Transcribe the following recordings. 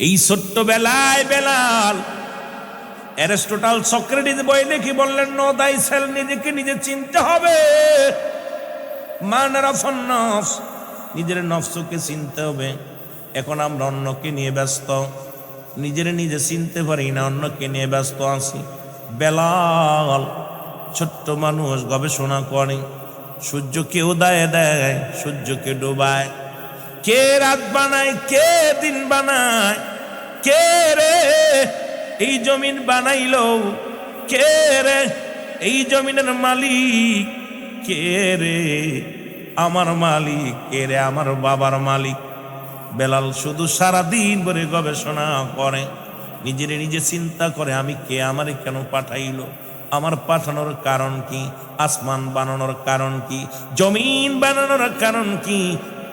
এই ছোট্ট বেলায় বেলাল অ্যারিস্টটল সক্রেটিস বই দেখি বললেন, নো দাই সেল, নিজেকে নিজে চিনতে হবে। মানারাফন্নস, নিজের নফসকে চিনতে হবে। এখন আমরা অন্যকে নিয়ে ব্যস্ত, নিজের নিজে চিনতে পারি না, অন্যকে নিয়ে ব্যস্ত আছি। বেলাল ছোট্ট মানুষ গবেষণা করে, সূর্যকে উদয় দেয়, সূর্যকে ডুবায়, কে রাত বানায়, কে দিন বানায়, কে রে এই জমিন বানাইলো, কে রে এই জমিনের মালিক, কে রে আমার মালিক, কে রে আমার বাবার মালিক। বেলাল শুধু সারাদিন ভরে গবেষণা করে, নিজের নিজে চিন্তা করে, আমি কে, আমারে কেন পাঠাইলো, আমার পাঠানোর কারণ কি, আসমান বানানোর কারণ কি, জমিন বানানোর কারণ কি,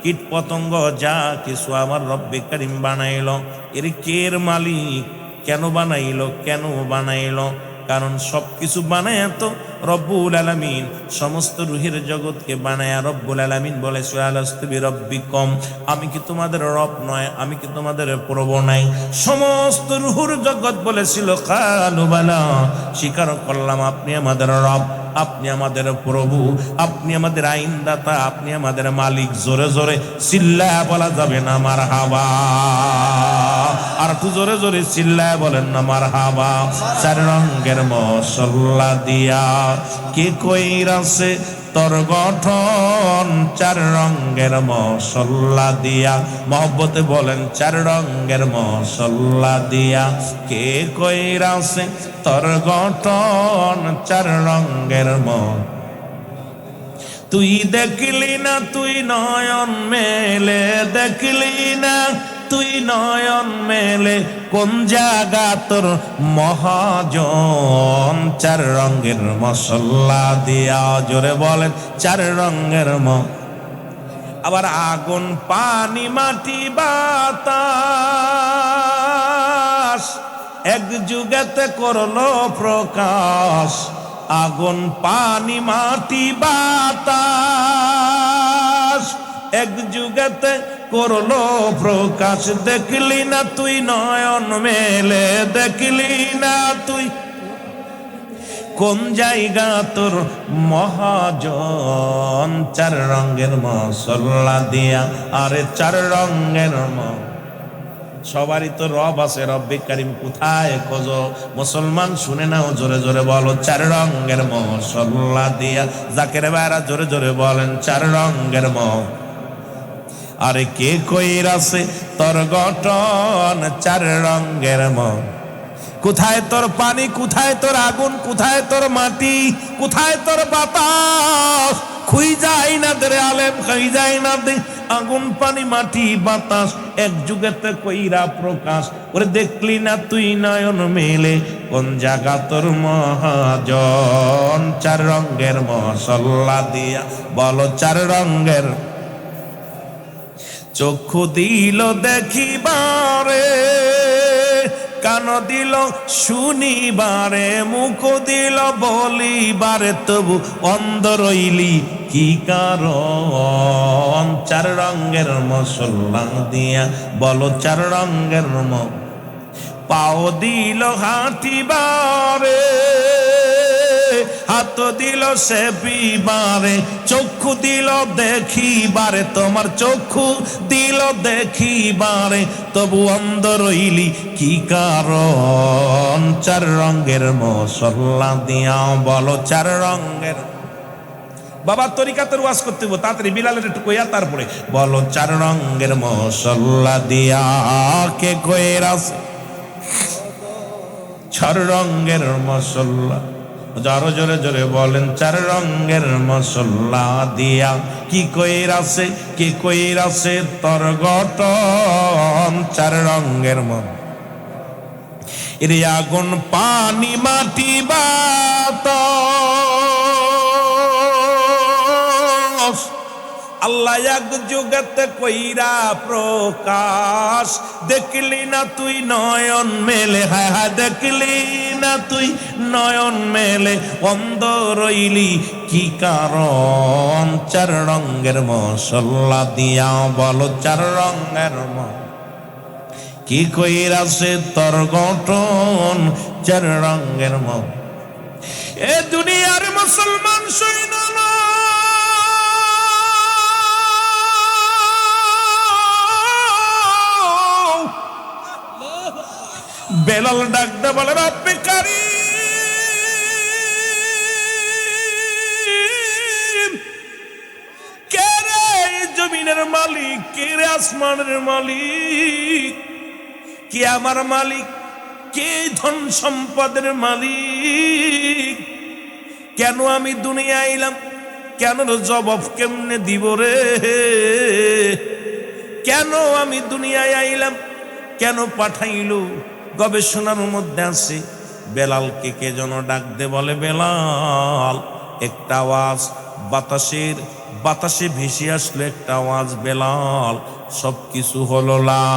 কীট পতঙ্গ যা কিছু আমার রব্বে কারিম বানাইলো, এর কের মালিক, কেন বানাইলো, কেন বানাইলো? কারণ সব কিছু বানায় তো রব্বুল আলামিন, সমস্ত রুহের জগৎকে বানায় রব্বুল আলামিন বলে, আলাস্তু বিরব্বিকুম, আমি কি তোমাদের রব নয়, আমি কি তোমাদের প্রভু নাই? সমস্ত রুহুর জগৎ বলেছিল কালু বালা, স্বীকার করলাম আপনি আমাদের রব, আপনি আমাদের প্রভু, আপনি আমাদের আইনদাতা, আপনি আমাদের মালিক। জোরে জোরে চিল্লায়া বলা যাবে না মারহাবা? আর একটু জোরে জোরে চিল্লায়া বলেন না মারহাবা? চার রঙের মশলা দিয়া কে কইরাছে তোর গঠন, চার রঙের মশলা দিয়া, মহব্বতে বলেন, চার রঙের মশলা দিয়া কে কইরাছে তোর গঠন, চার রঙের তুই দেখলি না, তুই নয়ন মেলে দেখলি না, তুই নয়ন মেলে কোন জায়গা তোর মহাজন, চার রঙের মশলা দিয়া, জোরে বলেন, চার রঙের আবার আগুন পানি মাটি বাতাস এক যুগেতে করলো প্রকাশ, আগুন পানি মাটি বাতাস এক যুগেতে করলো প্রকাশ, দেখলি না তুই নয়ন মেলে দেখলি না তুই কোন জায়গা তোর মহাজন, চার রঙের মশলা দিয়া, আরে চার রঙের সবারই তো রব আছে, রব্বে কারিম কোথায় খোঁজো? মুসলমান শুনে নাও, জোরে জোরে বলো, চার রঙের মশলা দিয়া, জাকের বাইরা জোরে জোরে বলেন, চার রঙের আরে কে কইরাছে তোর গঠন, চার রঙের কোথায় তোর পানি, কোথায় তোর আগুন, কোথায় তোর মাটি, কোথায় তোর বাতাস? খুই যায় না দে আলেম, খুই যায় না দে, আগুন পানি মাটি বাতাস এক যুগেতে কইরা প্রকাশ, ওরে দেখলি না তুই নয়ন মেলে কোন জায়গা তোর মহাজন, চার রঙের মশলা দিয়া, বলো চার রঙের। চক্ষু দিল দেখিবারে, কান দিল শুনিবারে, মুখ দিল বলিবারে, তবু অন্ধ রইলি কি কারণ, চার রঙের মশলা দিয়া, বলো চার রঙের পাও দিল হাঁটিবারে, হাত দিল সেবিবারে, চক্ষু দিল দেখিবারে, তোমার চক্ষু দিল দেখিবারে, তবু অন্ধ রইলি কি কারণ, চার রঙের মশলা দিয়া, বলো চার রঙের। বাবা তরিকাতের ওয়াজ করতে হবো, তাড়াতাড়ি বিলালের একটু কইয়া তারপরে বলো, চার রঙের মশলা দিয়া কে কইরাছে চার রঙের মশলা, আরো জোরে জোরে বলেন, চার রঙের মশলা দিয়া কি কইরাছে, কি কইরাছে তোর গঠন, চার রঙের এর আগুন পানি মাটি বাতাস, আল্লাহ এক যুগেতে কইরা প্রকাশ, দেখলি না তুই নয়ন মেলে, হায় হায় দেখলি না তুই নয়ন মেলে, অন্ধ রইলি কি কারণ, চার রঙের মশলা দিয়া, বলো চার রঙের কি কইরাছে তোর গঠন চার রঙের মত। এ দুনিয়ার মুসলমান সৈন্য বেলাল ডাকতে বলে রব্বে কারীম, কে রে জমিনের মালিক, কে রে আসমানের মালিক, কে আমার মালিক, কে ধন সম্পদের মালিক, কেন আমি দুনিয়া আইলাম, কেন জবাব কেমনে দিব রে, কেন আমি দুনিয়ায় আইলাম, কেন পাঠাইলো? গবেষণার মধ্যে আছে বেলালকে কে যেন ডাক দে বলে বেলাল, একটা আওয়াজ বাতাসে ভেসে আসলো, একটা আওয়াজ বেলাল, সবকিছু হলো লা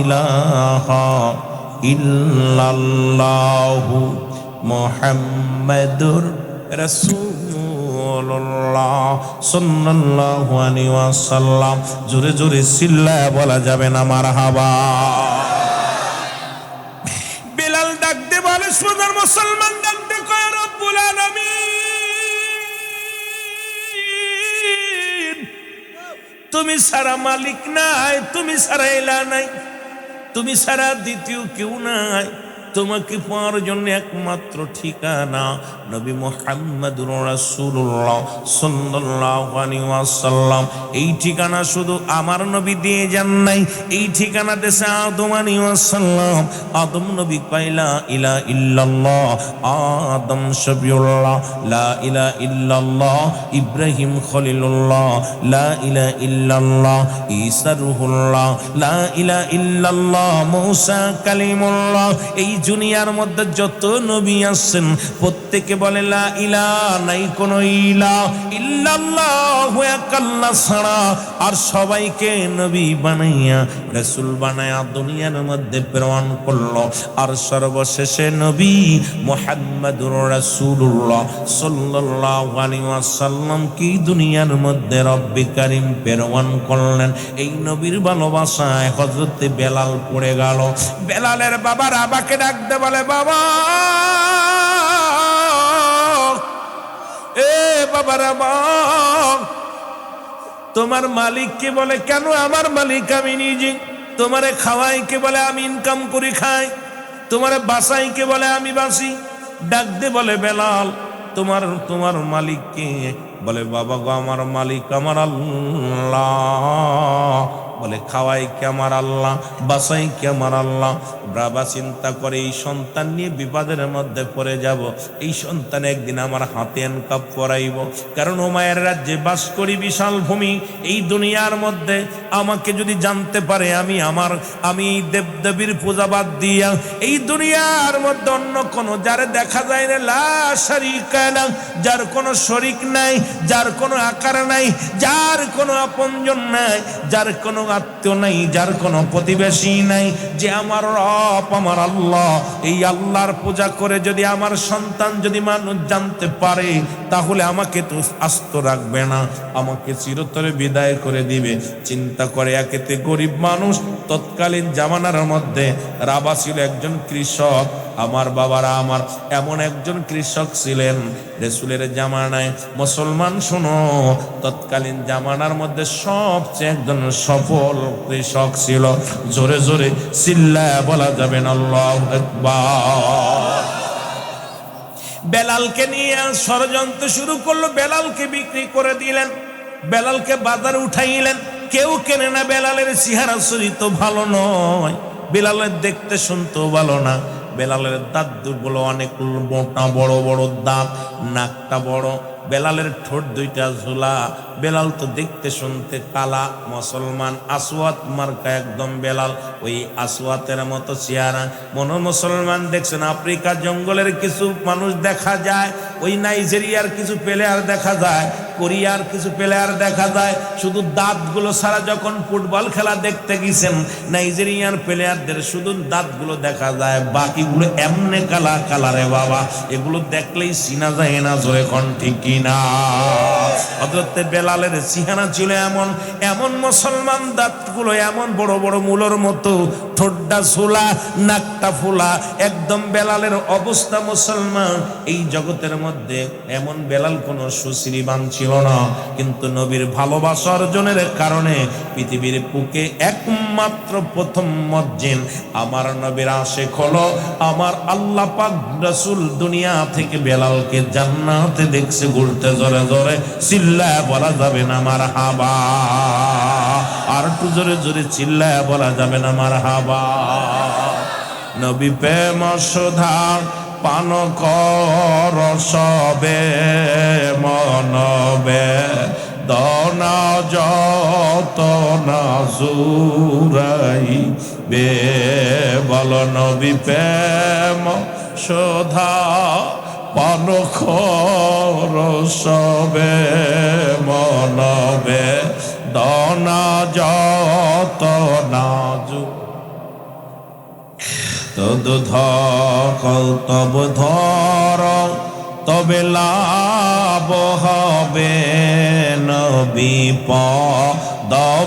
ইলাহা ইল্লাল্লাহু মুহাম্মাদুর রাসূলুল্লাহ সাল্লাল্লাহু আলাইহি ওয়াসাল্লাম। জোরে জোরে চিল্লায়া বলা যাবে না মারহাবা। বেলাল ডাক দে বলে সোনার মুসলমান ডাক দে কয় রব্বুল আলামিন, তুমি সারা মালিক নাই, তুমি সারা ইলা নাই, তুমি সারা দ্বিতীয় কেউ নাই, তোমাকে পাওয়ার জন্য একমাত্র ঠিকানা নবী মুহাম্মদুর রাসূলুল্লাহ সাল্লাল্লাহু আলাইহি ওয়াসাল্লাম। এই ঠিকানা শুধু আমার নবী দিয়ে যান নাই, এই ঠিকানা দেশে আদম আলাইহিস সালাম, আদম নবী পাইলা ইলা ইল্লাল্লাহ, আদম শফিউল্লাহ লা ইলাহা ইল্লাল্লাহ, ইব্রাহিম খলিলুল্লাহ লা ইলাহা ইল্লাল্লাহ, ঈসা রূহুল্লাহ লা ইলাহা ইল্লাল্লাহ, মূসা কালিমুল্লাহ। এই দুনিয়ার মধ্যে যত নবী আছেন প্রত্যেকে বলে লা ইলাহা, নাই কোন ইলাহ ইল্লাল্লাহু এক আল্লাহ ছাড়া। আর সবাইকে নবী বানাইয়া রাসূল বানাইয়া দুনিয়ার মধ্যে প্রেরণ করলো। আর সর্বশেষে নবী মুহাম্মদুর রাসূলুল্লাহ সাল্লাল্লাহু আলাইহি ওয়াসাল্লাম কি দুনিয়ার মধ্যে রব্বে কারীম প্রেরণ করলেন। এই নবীর ভালোবাসায় হযরত বেলাল পড়ে গেল। বেলালের বাবা রাবাকে ডাকতে বলে বাবা, এ বাবা রাবা, তোমার মালিক কে বলে? কেন আমার মালিক আমি নিজে। তোমারে খাওয়াই কে বলে? আমি ইনকাম করে খাই। তোমারে বাসাই কে বলে? আমি বাসি। ডাক দে বলে বেলাল, তোমার মালিক কে? বলে বাবা গো, আমার মালিক আমার আল্লাহ। বলে খাওয়াই কে? আমার আল্লাহ। বাসাই কে? আমার আল্লাহ। বাবা চিন্তা করে এই সন্তান নিয়ে বিপদের মধ্যে পড়ে যাব, এই সন্তান একদিন আমার হাতে এনকাপ পরাইব। কারণ ও মায়ের রাজ্যে বাস করি, বিশাল ভূমি। এই দুনিয়ার মধ্যে আমাকে যদি জানতে পারে আমি দেবদেবীর পূজা বাদ দিয়া এই দুনিয়ার মধ্যে অন্য কোনো যারে দেখা যায় না, লা শারীকা লাহু, যার কোনো শরীক নাই, যার কোনো আকার নাই, যার কোনো আপনজন নাই, যার কোনো আত্মীয় নাই, যার কোনো প্রতিবেশী নাই, যে আমার রব আমার আল্লাহ। এই আল্লাহর পূজা করে যদি আমার সন্তান যদি মানুষ জানতে পারে, তাহলে আমাকে তো আস্ত রাখবে না, আমাকে চিরতরে বিদায় করে দিবে। চিন্তা করে, একেতে গরিব মানুষ। তৎকালীন জামানার মধ্যে রাবা ছিল একজন কৃষক। আমার বাবারা আমার এমন একজন কৃষক ছিলেন রাসূলের জামানায়। মুসলমান শোনো, তৎকালীন জামানার মধ্যে সবচেয়ে একজন সফল কৃষক ছিল। জোরে জোরে চিল্লায়া বলা যাবে না আল্লাহু আকবার। বেলালকে নিয়ে ষড়যন্ত্র শুরু করলো, বেলালকে বিক্রি করে দিলেন, বেলালকে বাজারে উঠাইলেন। কেউ কেনে না, বেলালের চেহারা চরিত্র ভালো নয়, বেলালের দেখতে শুনতেও ভালো না। বেলালের দাঁত দুর্বল, অনেক মোটা বড় বড় দাঁত, নাকটা বড়, বেলালের ঠোঁট দুইটা ঝোলা। বেলাল তো দেখতে শুনতে কালা। মুসলমান আসওয়াত মার্কা একদম বেলাল, ওই আসওয়াতের মতো চেহারা। মুসলমান দেখছেন আফ্রিকা জঙ্গলের কিছু মানুষ দেখা যায়, ওই নাইজেরিয়ার কিছু প্লেয়ার দেখা যায়, কোরিয়ার কিছু প্লেয়ার দেখা যায় শুধু দাঁতগুলো ছাড়া, যখন ফুটবল খেলা দেখতে গেছেন নাইজেরিয়ার প্লেয়ারদের শুধু দাঁতগুলো দেখা যায়, বাকিগুলো এমনে কালা কালারে বাবা, এগুলো দেখলেই চিনা যায় না। জোরে কোন ঠিক কিনা? হযরত বেলালের চেহারা ছিল এমন, এমন মুসলমান, দাঁতগুলো এমন বড় বড় মূলর মতো, ঠোঁটটা ঝোলা, নাকটা ফোলা, একদম বেলালের অবস্থা মুসলমান। এই জগতের মধ্যে এমন বেলাল কোনো সুশ্রীবান ছিল না, কিন্তু নবীর ভালোবাসা অর্জনের কারণে পৃথিবীর বুকে একমাত্র প্রথম মুয়াজ্জিন আমার নবীর আশিক হলো আমার আল্লাহ পাক রাসূল। দুনিয়া থেকে বেলালকে জান্নাতে দেখছে ঘুরতে, জোরে জোরে চিল্লায় বলা যাবে না মারহাবা, আর একটু জোরে জোরে চিল্লায় বলা যাবে না মারহাবা। নবী প্রেম সুধা পান কর সবে মনবে, দনা যত না জুরাইবে, বল নবী প্রেম সুধা পান কর সবে মনবে, দনা যত না তদু তব ধর, তবে লাভ হবে নবী পদবিনে,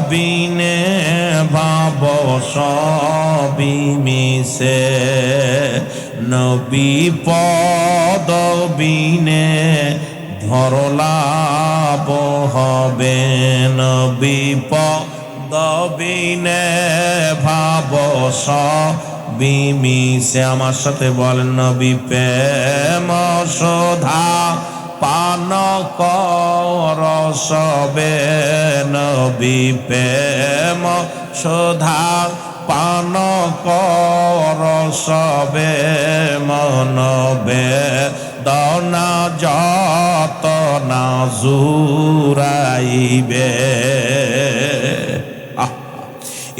ভাব সবই মিশে নবী পদবিনে, ধর লাভ হবে নবী পদবিনে, ভাব সবই মিশে। আমার সাথে বলেন নবী প্রেম সুধা পান কর সবে, নবী প্রেম সুধা পান কর সবে মনবে, দনা যত না জুরাইবে।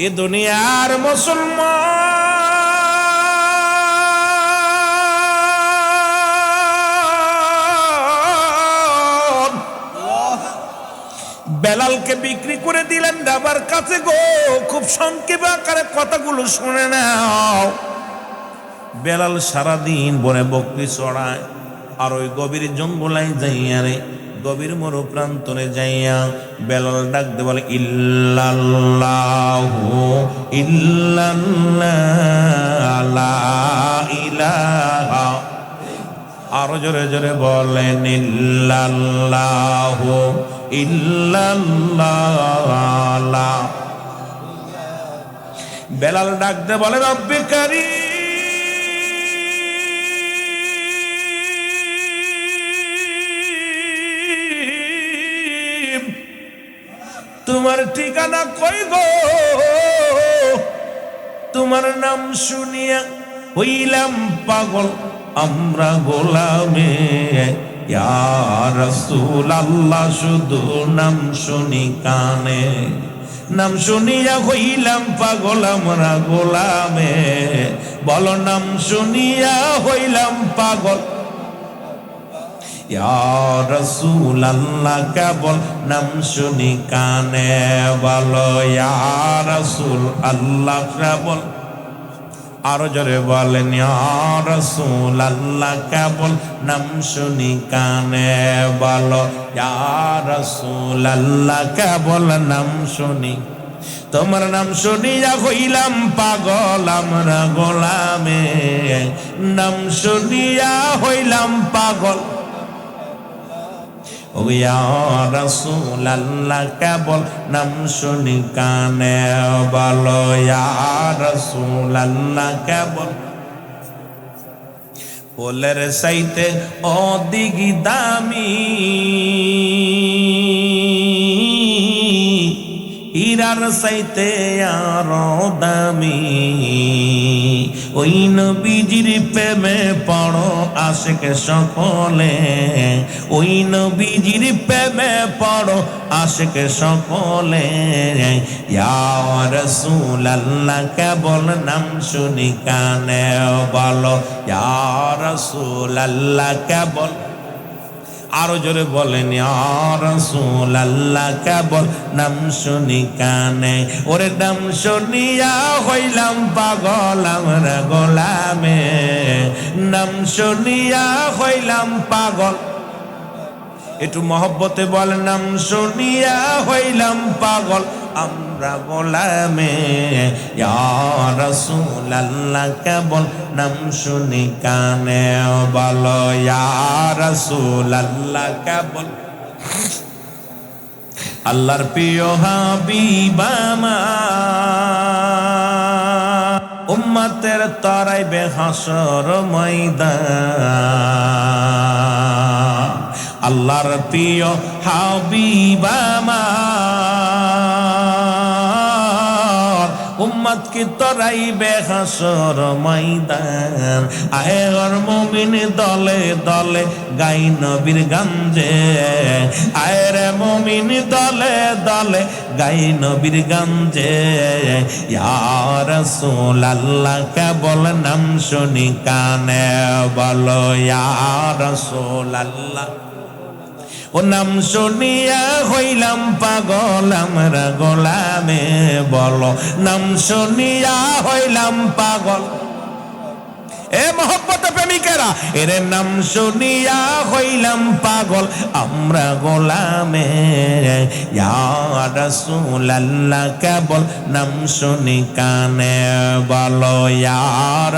এ দুনিয়ার মুসলমান বেলালকে বিক্রি করে দিলেন বাবার কাছে গো। খুব সংক্ষেপে আকারে কথাগুলো শুনে নাও। বেলাল সারাদিন বনে বকরি চড়ায়, আর ওই গভীর জঙ্গলায় যাইয়া রে, গভীর মরু প্রান্তরে যাইয়া বেলাল ডাকতে বলে ইল্লাল্লাহু ইল্লাল্লাহ লা ইলাহা, আরো জোরে জোরে বলেন ইল্লাল্লাহু ইল্লাল্লাহ। বেলাল ডাকতে বলে রব্বে কারীম, তোমার ঠিকানা কই গো? তোমার নাম শুনিয়া হইলাম পাগল আমরা গোলামে, ইয়া রাসূলুল্লাহ শুধু নাম শুনি কানে, নাম শুনিয়া হইলাম পাগল আমরা গোলামে, বলো নাম শুনিয়া হইলাম পাগল। ইয়া রাসূলুল্লাহ কেবল নাম শুনি কানে, বলো ইয়া রাসূল আল্লাহ কেবল, আরো জোরে বলেন ইয়া রাসূলুল্লাহ কেবল নাম শুনি কানে, বলো ইয়া রাসূলুল্লাহ কেবল নাম শুনি, তোমার নাম শুনিয়া হইলাম পাগল আমরা গোলামে, নাম শুনিয়া হইলাম পাগল। ও ইয়া রাসূলুল্লাহ কেবল নাম শুনি কানে, বলো ইয়া রাসূলুল্লাহ কেবল। ফুলের চাইতে অধিক দামি, হীরার চাইতে আরো দামি, ওই নবীজির প্রেমে পড়ো আশিক সকলে, ওই নবীজির প্রেমে পড়ো আশিক সকলে, ইয়া রাসূলুল্লাহ কেবল নাম শুনি কানে, বলো ইয়া রাসূলুল্লাহ কেবল, আরো জোরে বলেন ইয়া রাসূলুল্লাহ কেবল নাম শুনি কানে, ওরে নাম শুনিয়া হইলাম পাগল আমরা গোলামে, নাম শুনিয়া হইলাম পাগল। একটু মহব্বতে বল, নাম শুনিয়া হইলাম পাগল আমরা গোলামে। ইয়া রাসূলুল্লাহ কেবল নাম শুনি কানে, বলো ইয়া রাসূলুল্লাহ কেবল। আল্লাহর প্রিয় হাবিব আমার, উম্মতের তরাইবে হাসর ময়দান। আল্লাহর প্রিয় হাবিব আমার, উম্মত কি তরাইবে হাসর ময়দান। আহে ওর মুমিন দলে দলে গাই নবীর গাঞ্জে, আয় রে মুমিন দলে দলে গাই নবীর গাঞ্জে। ইয়া রাসূলুল্লাহ কেবল নাম শুনি কানে, বলো ইয়া রাসূলুল্লাহ। ও নাম শুনিয়া হইলাম পাগল আমরা গোলামে, বলো নাম শুনিয়া হইলাম পাগল। এ মহব্বত প্রেমিকেরা, এর নাম শুনিয়া হইলাম পাগল আমরা গোলামে। ইয়া রাসূলুল্লাহ কেবল নাম শুনি কানে, বলো ইয়া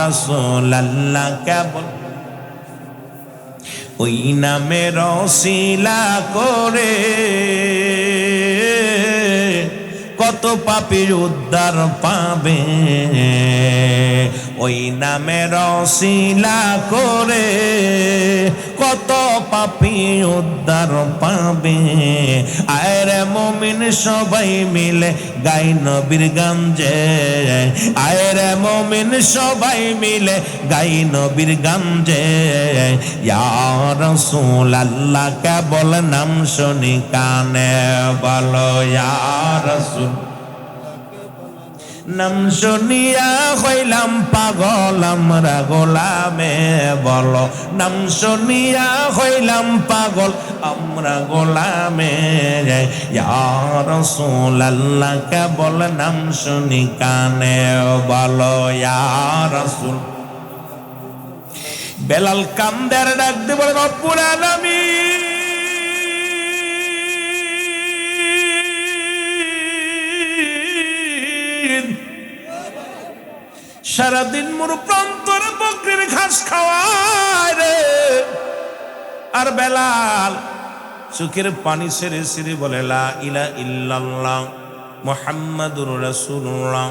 রাসূলুল্লাহ কেবল। ওই নামের ওসিলা করে কত পাপীর উদ্ধার পাবে, ওই নামের ওসিলা করে কত পাপী উদ্ধার পাবে। আয়রে মুমিন সবাই মিলে গাই নবীর গাঞ্জে, আয়রে মুমিন সবাই মিলে গাই নবীর গাঞ্জে। ইয়া রাসূলুল্লাহ কেবল নাম শুনি কানে, বলো ইয়া রাসূল। নাম শুনিয়া হইলাম পাগল আমরা গোলামে, বলো নাম শুনিয়া হইলাম পাগল আমরা গোলামে। ইয়া রাসূলুল্লাহ কেবল নাম শুনি কানে, বলো ইয়া রাসূল। বেলাল কান্দের ডাক দিয়ে বলে রব্বুল আলামিন, সারাদিন মোর প্রান্তরে বকরির ঘাস খাওয়ায় রে, আর বেলাল চোখের পানি সেরে সেরে বলে লা ইলাহা ইল্লাল্লাহ মুহাম্মাদুর রাসূলুল্লাহ।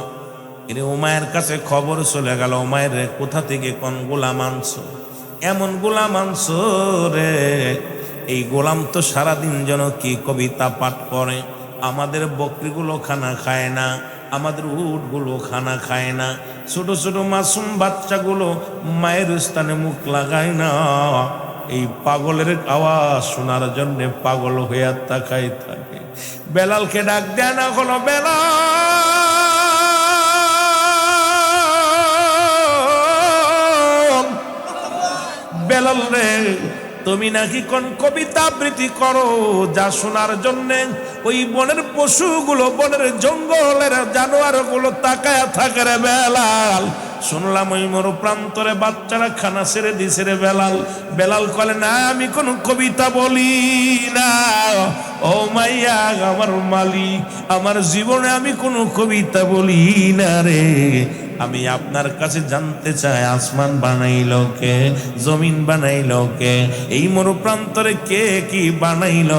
এরে উমায়ের কাছে খবর চলে গেল, উমায়ের রে কোথা থেকে কোন গোলাম আনছো, এমন গোলাম আনছো রে, এই গোলাম তো সারাদিন যেন কি কবিতা পাঠ করে, আমাদের বকরিগুলো খানা খায় না, আমাদের উটগুলো খানা খায় না, ছোট ছোট মাসুম বাচ্চাগুলো মায়ের স্থানে মুখ লাগায় না। এই পাগলের আওয়াজ শোনার জন্য পাগল হইয়া তাকাই থাকে। বেলালকে ডাক দেয় না, হলো বেলাল, বেলাল রে তুমি নাকি কোন কবিতা আবৃত্তি করো যা শোনার জন্যে ওই বনের পশুগুলো, বনের জঙ্গলের জানোয়ারগুলো তাকায়া থাকে রে বেলাল। শুনলাম ওই মরু প্রান্তরে বাচ্চারা খানা ছেড়ে দিছে রে বেলাল। বেলাল কলে না আমি কোন কবিতা বলি না, ও মাইয়া আমার মালিক, আমার জীবনে আমি কোন কবিতা বলি না রে। আমি আপনার কাছে জানতে চাই আসমান বানাইল কে, জমিন বানাইল কে, এই মরু প্রান্তরে কে কি বানাইল,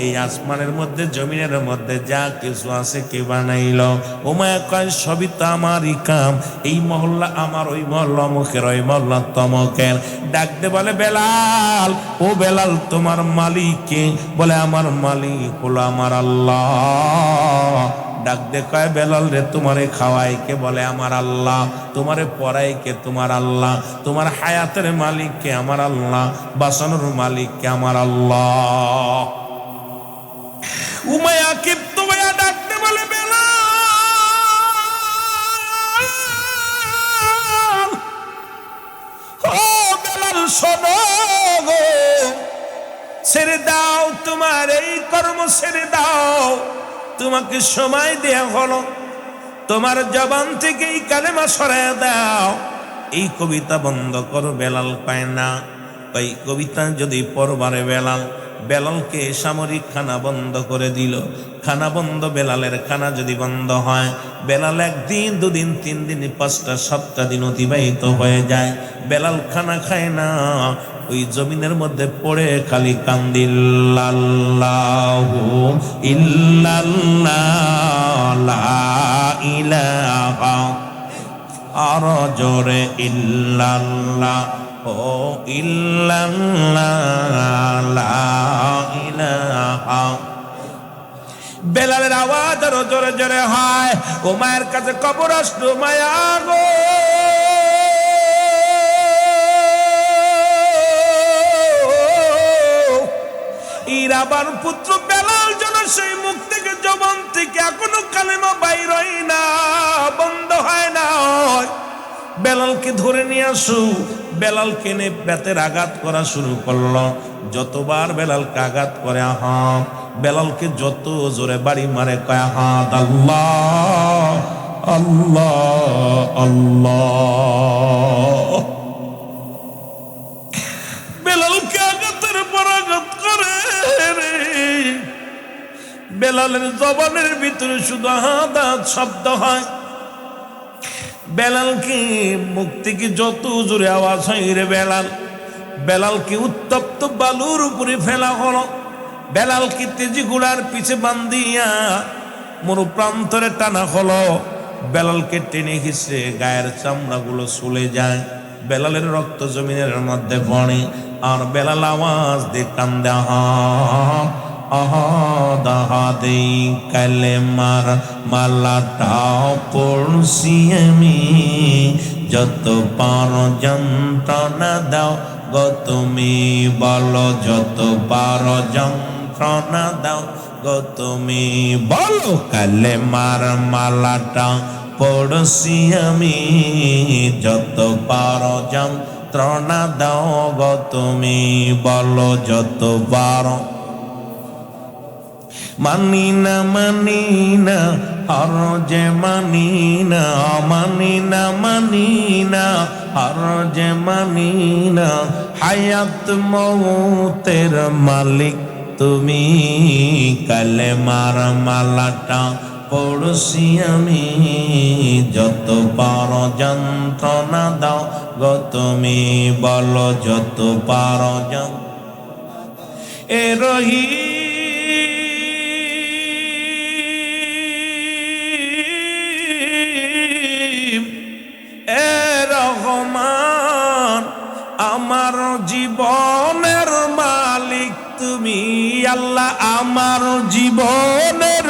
এই আসমানের মধ্যে জমিনের মধ্যে যা কিছু আছে কে বানাইল। ও মায়া কয় সবই তো আমারই কাম, এই মহল্লা আমার, ওই মহল্লা অমুকের, ওই মহল্লা তমকের। ডাকতে বলে বেলাল, ও বেলাল তোমার মালিক কে? বলে আমার মালিক হলো আমার আল্লাহ। ডাক দে কয় বেলাল রে তোমারে খাওয়াই কে? বলে আমার আল্লাহ। তোমারে পড়াই কে? তোমার আল্লাহ। তোমার হায়াতের মালিক কে? আমার আল্লাহ। বাঁচানোর মালিক কে? আমার আল্লাহ। উমাইয়া ক্ষিপ্ত হইয়া ডাকতে বলে বেলাল, ও বেলাল শোনো গো, ছেড়ে দাও, তোমার এই কর্ম ছেড়ে দাও, তোমাকে সময় দেয়া হলো, তোমার জবান থেকে এই কালেমা সরায় দাও। এই কবিতা বন্ধ করো। বেলাল পায় না, এই কবিতা যদি পরবারে বেলালকে সামরিক খানা বন্ধ করে দিল। খানা বন্ধ, বেলালের খানা যদি বন্ধ হয়, বেলাল একদিন, দুদিন, 3 দিন, 5টা 7টা দিন অতিবাহিত হয়ে যায়, বেলাল খানা খায় না। ওই জমিনের মধ্যে পড়ে খালি কান্দিল্লাহু ইল্লাল্লাহ লা ইলাহা, আর জোরে ইল্লাল্লাহ ও ইল্লাল্লাহ লা ইলাহা। বেলালের আওয়াজ আরো জোরে জোরে হয়। ও মায়ের কাছে কবর আসলো, মায়া গো, ইরাবার পুত্র বেলাল যেন সেই মুখ থেকে, জবান থেকে এখনো কালেমা বাইর হয় না, বন্ধ হয় না। বেলালকে ধরে নিয়ে আসো। বেলালকে নে বেতের আঘাত করা শুরু করলো। যতবার বেলালকে আঘাত করে আহাম, বেলালকে যত জোরে বাড়ি মারে কয় আহাদ আল্লাহ আল্লাহ আল্লাহ। বেলালকে আঘাতের পর আঘাত করে রে। বেলালের জবানের ভিতরে শুধু আহাদ শব্দ হয়। বেলালকে মুখ থেকে যত জোরে আওয়াজ হয় রে বেলালকে উত্তপ্ত বালুর উপরে ফেলা হলো। বেলালকে তেজি ঘোড়ার পিছে বান্ধিয়া মরু প্রান্তরে টানা হলো। বেলালকে টেনে ঘিসে গায়ের চামড়াগুলো চলে যায়। বেলালের রক্ত জমিনের মধ্যে পড়ে, আর বেলাল আওয়াজ দিয়ে কান্দে আহাদ আহাদ আহাদে কালেমার মালাটা পড়ছি আমি, যত পারো যন্ত্রণা দাও গো তুমি, বলো যত পারো যন্ত্রণা দাও গো তুমি, বলো কালেমার মালাটা পড়ছি আমি, যত পারো যন্ত্রণা দাও গো তুমি, বলো যত পারো। মানি না হর যে মানি না, মানি না হর যে মানি না, হায়াত মৌতের মালিক তুমি, কালেমার মালাটা পড়ছি আমি, যত পারো যন্ত্রণা দাও গো তুমি, বলো যত পারো এ রহি রহমান, আমার জীবনের মালিক তুমি আল্লাহ, আমার জীবনের।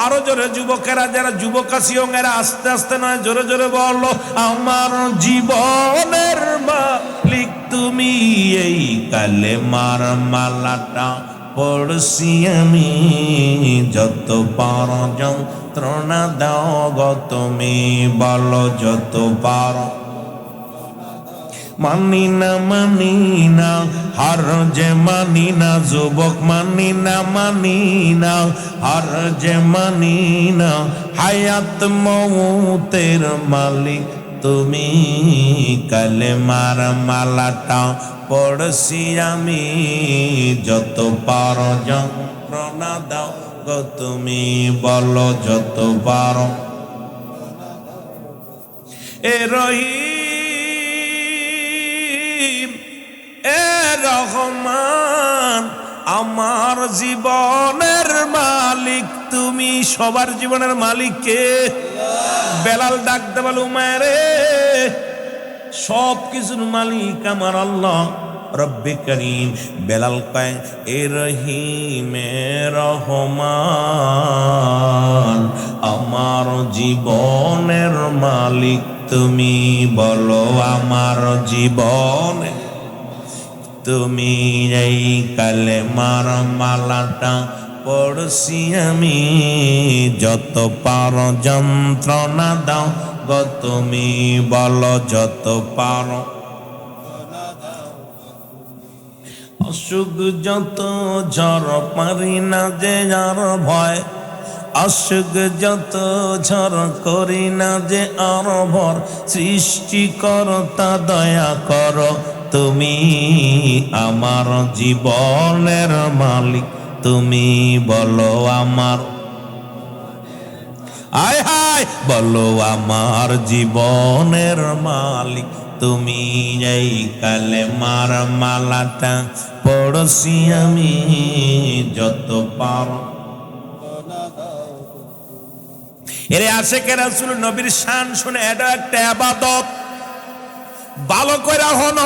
আরো জোরে যুবকেরা, যারা যুবক আছি এরা আস্তে আস্তে নয়, জোরে জোরে বলো, আমার জীবনের মালিক তুমি, এই কালেমার মালাটা পড়ছি আমি, যত পারো যন্ত্রণা দাও গো তুমি, বলো যত পারো। মানি না হার যে মানি না, যুবক মানি না হার যে মানি না, হায়াত মৌতের মালিক তুমি, কালেমার মালাটা পড়ছি আমি, যত পারো যন্ত্রণা দাও গো তুমি, বলো যত পারো। এ রহিম এ রহমান, আমার জীবনের মালিক তুমি। সবার জীবনের মালিক কে? বেলাল ডাকতে বলো, মারে সব কিছুর মালিক আমার আল্লাহ রব্বে করিম। বেলাল কয়, এ রহিম এ রহমান, আমার জীবনের মালিক তুমি, বলো আমার জীবনে তুমি, এই কালেমার মালাটা পড়ছি আমি, যত পারো যন্ত্রণা দাও গো তুমি, বলো যত পারো। অসুখ যত ঝড় পারি না যে আর ভয়, অসুখ যত ঝড় করি না যে আর ভর, সৃষ্টিকর্তা দয়া কর তুমি আমার জীবনের মালিক, তুমি বলো আমার, আয় হায় বলো আমার জীবনের মালিক তুমি। এই কালেমার মালাটা পড়ছি আমি যত পার। এরে আশিকে রাসূল নবীর শান শুনে, এটা একটা ইবাদত, ভালো করে হন।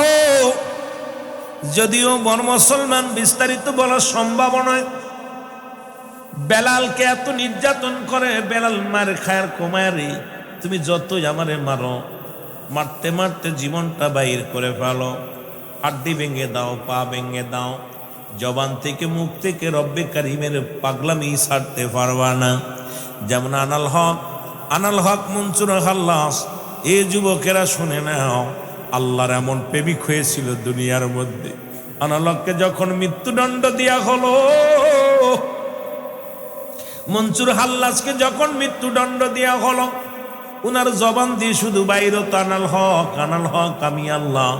যদিও বড় মুসলমান বিস্তারিত বলা সম্ভব নয়। বেলালকে এত নির্যাতন করে, বেলাল মার খায়ার কমায়ারি, তুমি যতই আমারে মারো, মারতে মারতে জীবনটা বাইর করে ফেলো, হাড্ডি ভেঙে দাও, পা ভেঙে দাও, জবান থেকে মুখ থেকে রব্বে কারিমের পাগলামি ছাড়তে পারবা না। যেমন আনাল হক মনসুর খাল্লাস, এ যুবকেরা শুনে নাও, আল্লাহর এমন প্রেমিক হয়েছিল দুনিয়ার মধ্যে। আনাল হককে যখন মৃত্যুদণ্ড দেয়া হলো, মনসুর হাল্লাসকে যখন মৃত্যুদণ্ড দেয়া হলো, উনার জবান দিয়ে শুধু বাইর হতো আনাল হক আমি আল্লাহ।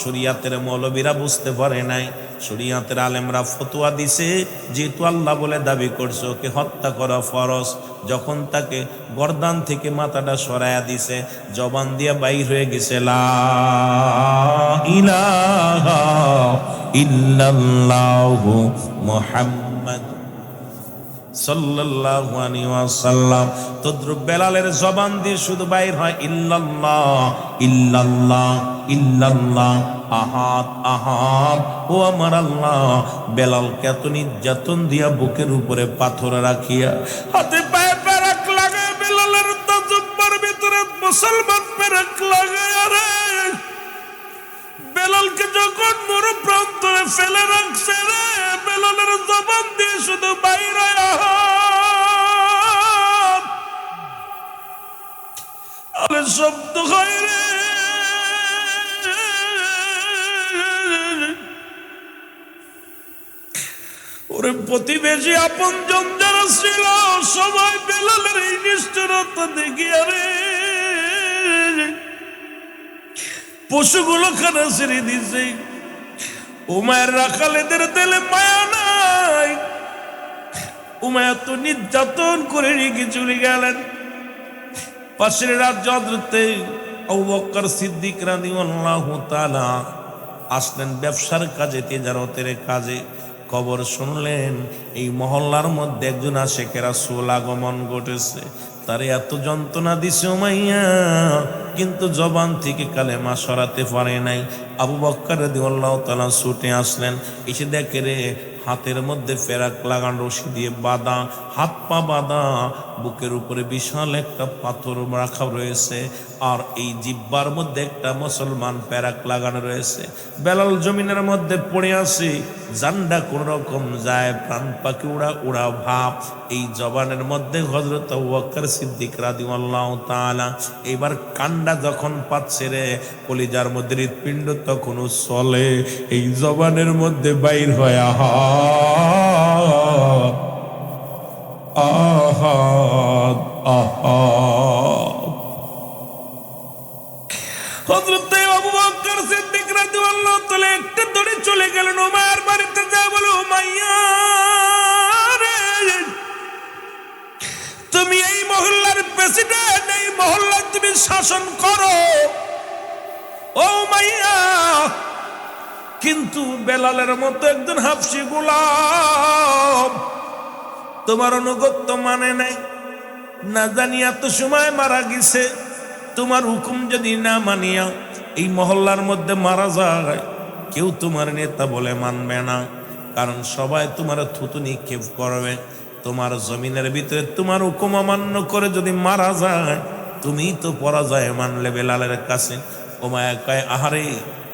শরিয়াতের মৌলবীরা বুঝতে পারে নাই, শরিয়াতের আলেমরা ফতোয়া দিছে, যেহেতু আল্লাহ বলে দাবি করছে ওকে হত্যা করা ফরজ, যখন তাকে গর্দান থেকে মাথাটা সরায়া দিছে, জবান দিয়া বাইর হয়ে গেছে লা ইলাহা ইল্লাল্লাহু মুহাম্মাদ সাল্লাল্লাহু আলাইহি ওয়াসাল্লাম। তদ্রুপ বেলালের জবান দিয়ে শুধু বাইর হয় ইল্লাল্লাহ ইল্লাল্লাহ ইল্লাল্লাহ, আহাদ আহাদ, ও আমার আল্লাহ। বেলালকে এত নির্যাতন দিয়া বুকের উপরে পাথর রাখিয়া, হাতে পায়ে পেরেক লাগে, বেলালের তাজুব্বার ভিতরে মুসলমান পেরেক লাগে। আরে বেলালকে যখন মরু প্রান্তরে ফেলে রাখছে রে, বেলালের জবান দিয়ে শুধু বাইর হয় আহাদ, আরে শব্দ হয় রে। ওরে প্রতিবেশী আপনজন যারা ছিল সবাই বেলালের এই নিষ্ঠুরতা দেখি আরে পশুগুলো খানা ছেড়ে দিছে। উমায়ের রাখালেদের দিলে মায়া নাই, উমায়া তো নির্যাতন করে রেখে চলে গেলেন। পাশের রাজ্য হযরতে আবু বকর সিদ্দিক রাদিয়াল্লাহু তাআলা আসলেন ব্যবসার কাজে, তিজারতের কাজে। খবর শুনলেন এই মহল্লার মধ্যে একজন আশিকে রাসূল আগমন ঘটেছে। তারে এত যন্ত্রণা দিছে উমাইয়া, কিন্তু জবান থেকে কালেমা সরাতে পারে নাই। আবু বকর রাদিয়াল্লাহু তাআলা ছুটে আসলেন, এসে দেখে রে হাতের মধ্যে ফেরাক লাগানো, রশি দিয়ে বাঁধা, হাত পা বাঁধা, বুকের উপরে বিশাল একটা পাথর রাখা রয়েছে, আর এই জিব্বার মধ্যে একটা মুসলমান ফেরাক লাগানো রয়েছে। বেলাল জমিনের মধ্যে পড়ে আছে, জান্ডা কোন রকম যায়, প্রাণ পাখি উড়া উড়া ভাব। এই জবানের মধ্যে হযরত আবু বকর সিদ্দিক রাদিয়াল্লাহু তাআলা এবার কান্ডা যখন পাচ্ছে রে, কলিজার মধ্যে হৃৎপিণ্ড তখনও চলে, এই জবানের মধ্যে বাইর হয় আহাদ আহাদ আহাদ। হযরত আবু বকর সিদ্দিক রাদিয়াল্লাহু তাআলা একটা দৌড়ে চলে গেলেন উমায়ের বাড়িতে, যা বলো উমাইয়া রে, তুমি এই মহল্লার প্রেসিডেন্ট, এই মহল্লা তুমি শাসন করো ও উমাইয়া, কিন্তু বেলালের মতো একজন হাবশী গোলাম তোমার অনুগত্য মানে নাই, না জানি এত সময় মারা গেছে। তোমার হুকুম যদি না মানিয়া এই মহল্লার মধ্যে মারা যায়, কেউ তোমার নেতা বলে মানবে না, কারণ সবাই তোমার থুতু নিক্ষেপ করবে। তোমার জমিনের ভিতরে তোমার হুকুম অমান্য করে যদি মারা যায়, তুমি তো পরাজয় মানলে বেলালের কাছে। উমাইয়া কয় আহারে,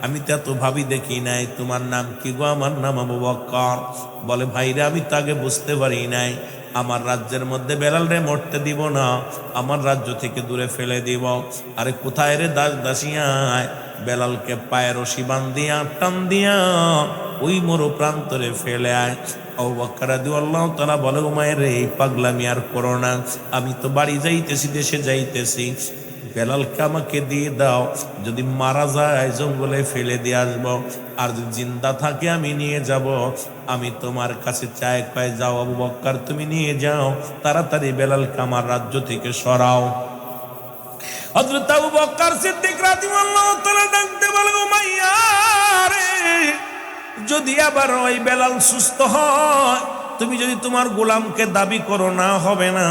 আমি তো এত ভাবি দেখি নাই, তোমার নাম কি গো? আমার নাম আবু বকর। বলে ভাইরে, আমি তো আগে বুঝতে পারি নাই, আমার রাজ্যের মধ্যে বেলাল রে মরতে দিব না, আমার রাজ্য থেকে দূরে ফেলে দিব। আরে কোথায় রে দাস দাসিয়ায়, বেলালকে পায়ে রশি বান্ধিয়া টান দিয়া ওই মরু প্রান্তরে ফেলে আয়। আবু বকর রাদিয়াল্লাহু তাআলা বলে, উমাইর রে, এই পাগলামি আর করো না, আমি তো বাড়ি যাইতেছি, দেশে যাইতেছি, বেলালকে আমাকে দিয়ে দাও, যদি মারা যায় জঙ্গলে ফেলে দিয়ে আসবো, আর যদি জিন্দা থাকে আমি নিয়ে যাব। আমি তোমার কাছে চাই, কয় যাও আবু বকর, তুমি নিয়ে যাও, তাড়াতাড়ি বেলালকে আমার রাজ্য থেকে সরাও। হযরত আবু বকর সিদ্দিক রাদিয়াল্লাহু তাআলা ডাকতে বলে, উমাইয়া রে, যদি আবার ওই বেলাল সুস্থ হয়, তুমি যদি তোমার গোলামকে দাবি করো, না হবে না,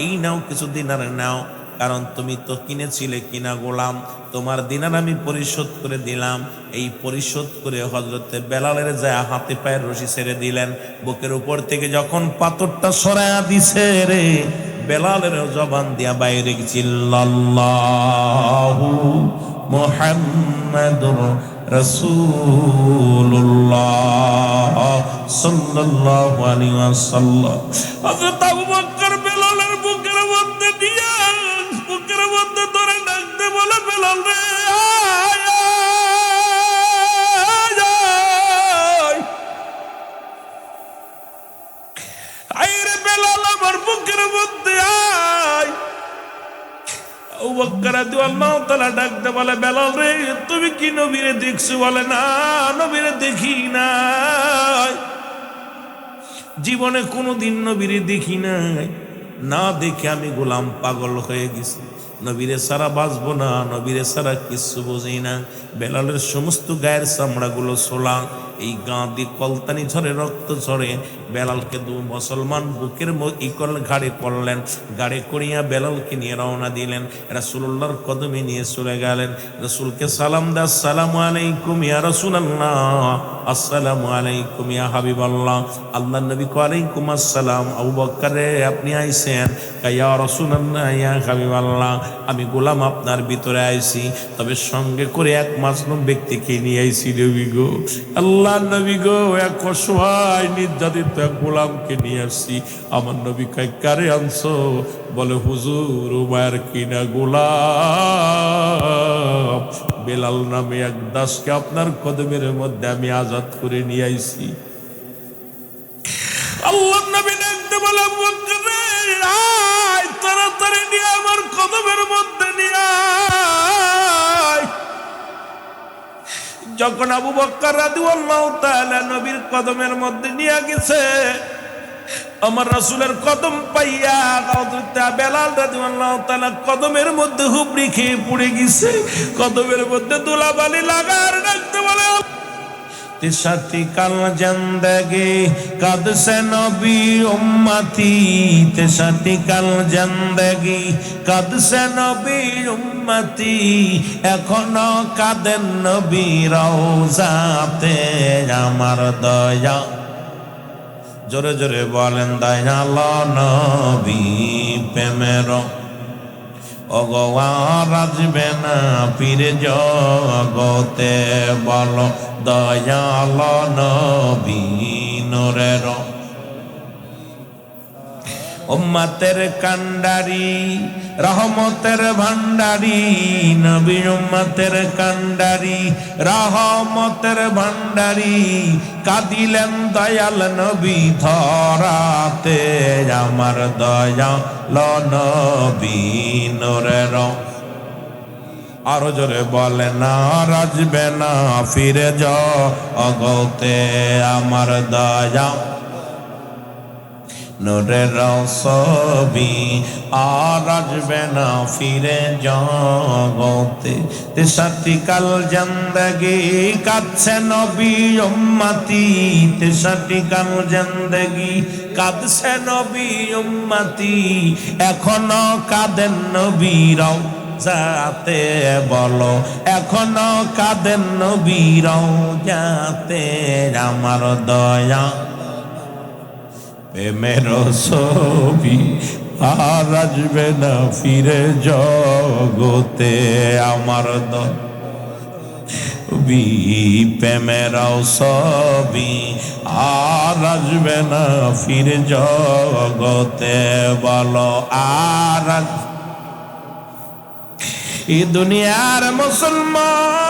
এই নাও কিছু দিনার নাও, কারণ তুমি তো কিনেছিলে কিনা গোলাম, তোমার দিনার আমি পরিশোধ করে দিলাম। এই পরিশোধ করে হযরতে বেলালের যায় হাতে পায়ের রশি ছেড়ে দিলেন। বুকের উপর থেকে যখন পাথরটা সরায়া দিছে রে, বেলালের জবান দিয়া বাইরে চিল্লাল্লাহু মুহাম্মাদুর রাসূলুল্লাহ সাল্লাল্লাহু আলাইহি ওয়াসাল্লাম। হযরত আবু বকর বেলালের বুকের মধ্যে দিয়া, বুকের মধ্যে ধরে ডাকতে বলে, বেলাল রে, আয় রে বেলাল, আমার বুকের মধ্যে আয়। আবু বকর রাদিয়াল্লাহু তাআলা ডাকতে বলে, বেলাল রে, তুমি কি নবীরে দেখছো? বলে, না, নবীরে দেখি নাই, জীবনে কোনোদিন নবীরে দেখি নাই, না দেখে আমি গোলাম পাগল হয়ে গেছি, নবীরে সারা বাঁচবো না, নবীরে সারা কিচ্ছু বুঝি না। বেলালের সমস্ত গায়ের চামড়াগুলো ছোলা, এই গা দিয়ে কলতানি ঝরে, রক্ত ঝরে। বেলালকে দু মুসলমান বুকের ঘাড়ে করলেন, গাড়ি করিয়া বেলালকে নিয়ে রওনা দিলেন, রাসূলুল্লাহর কদমে নিয়ে চলে গেলেন। রাসূলকে সালাম দা, আসসালামু আলাইকুম ইয়া রাসূলুল্লাহ, আসসালামু আলাইকুম ইয়া হাবিবাল্লাহ। আল্লাহর নবী কো আলাইকুম আসসালাম। আবু বকর রে, আপনি আইছেন? ইয়া রাসূলুল্লাহ, ইয়া হাবিবাল্লাহ, আমি গোলাম আপনার ভিতরে আইছি, তবে সঙ্গে করে এক মাসলুম ব্যক্তিকে নিয়ে আইছি নবী গো। আল্লাহ নবী গো, এক অসহায় নির্যাতিত এক গোলামকে নিয়ে আসছি। আমার নবী কয়, কারে আনছো? বলে, হুজুর, উমায়ের কিনা গোলাম বেলাল নামে এক দাসকে আপনার কদমের মধ্যে আমি আজাদ করে নিয়ে আইছি। আল্লাহ নবী ডাকতে বলে, আবু বকর রে, আয়, তাড়াতাড়ি নিয়ে আমার কদমের মধ্যে নিয়ে আয়। যখন আবু বকর রাদিয়াল্লাহু তাআলা নবীর কদমের মধ্যে নিয়ে গেছে, আমার রাসূলের কদম পাইয়া হযরত বেলাল রাদিয়াল্লাহু তাআলা কদমের মধ্যে হুবড়ি খেয়ে পড়ে গেছে, কদমের মধ্যে ধুলাবালি লাগার। ডাকতে বলে, तिसठी कल जिंदगी कद से नबी उम्मती, तिसठी कल जिंदगी कद से नबी उम्मती, एखोनो कादेन नबी रौजाते आमार दया। जोरे जोरे बोलेन दयालो नबी प्रेमेर অগোয়ার আসবে না পীরে জগতে, বলো দয়াল নবী নূরের উম্মতের কান্ডারি, রহমতের ভান্ডারি, নবী উম্মতের কান্ডারি, রহমতের ভান্ডারি, কাঁদিলেন দয়াল নবী ধরাতে আমার দয়াল নবী নূরের। আরো জোরে বলে না, রাজবে না ফিরে জগতে আমার দয়া নূরের ছবি, আর আসবে না ফিরে জগতে। তেষট্টি কাল জিন্দেগি কাঁদছে নবী উম্মতি, তেষট্টি কাল জিন্দেগি কাঁদছে নবী উম্মতি, এখনো কাঁদেন নবীরাও যাতে, বলো এখনো কাঁদেন নবীরাও যাতে আমার দয়া প্রেমের ছবি, আর আসবে না ফিরে জগতে আমার দবি প্রেমের ছবি, আর আসবে না ফিরে জগতে, বলো আর এই দুনিয়ার মুসলমান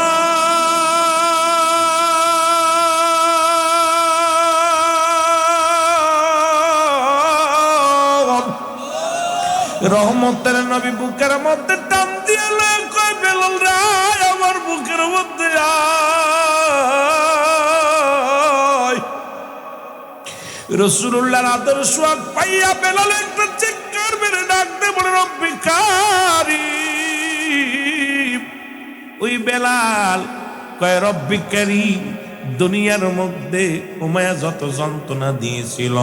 রহমতের নবী বুকের মধ্যে টান দিয়ে কয় বেলাল রে আমার বুকের মধ্যে আয়। রাসূলুল্লাহর আদর্শ পাইয়া বেলাল একটা চিৎকার মেরে ডাকতে বলে রব্বি কারীম। ওই বেলাল কয় রব্বি কারীম দুনিয়ার মধ্যে উমায়া যত যন্ত্রণা দিয়েছিল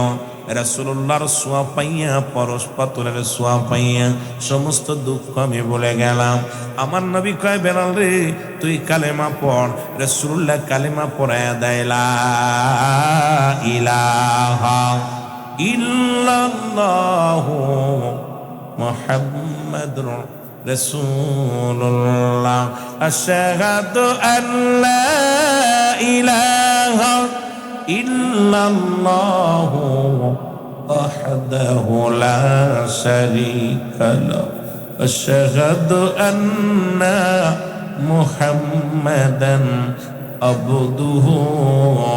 রাসূলুল্লাহর ছোঁয়া পাইয়া পরশ পাথরের ছোঁয়া পাইয়া সমস্ত দুঃখ আমি বলে গেলাম। আমার নবী কয় বেলাল রে তুই কালেমা পড়। রাসূলুল্লাহ কালেমা পড়ায়া দেয় লা ইলাহা ইল্লাল্লাহু মুহাম্মাদুর রাসূলুল্লাহ আশহাদু আল্লা ইলাহা ইল্লাল্লাহু ওয়াহদাহু লা শারীকা লাহু আশহাদু আন্না মুহাম্মাদান আবদুহু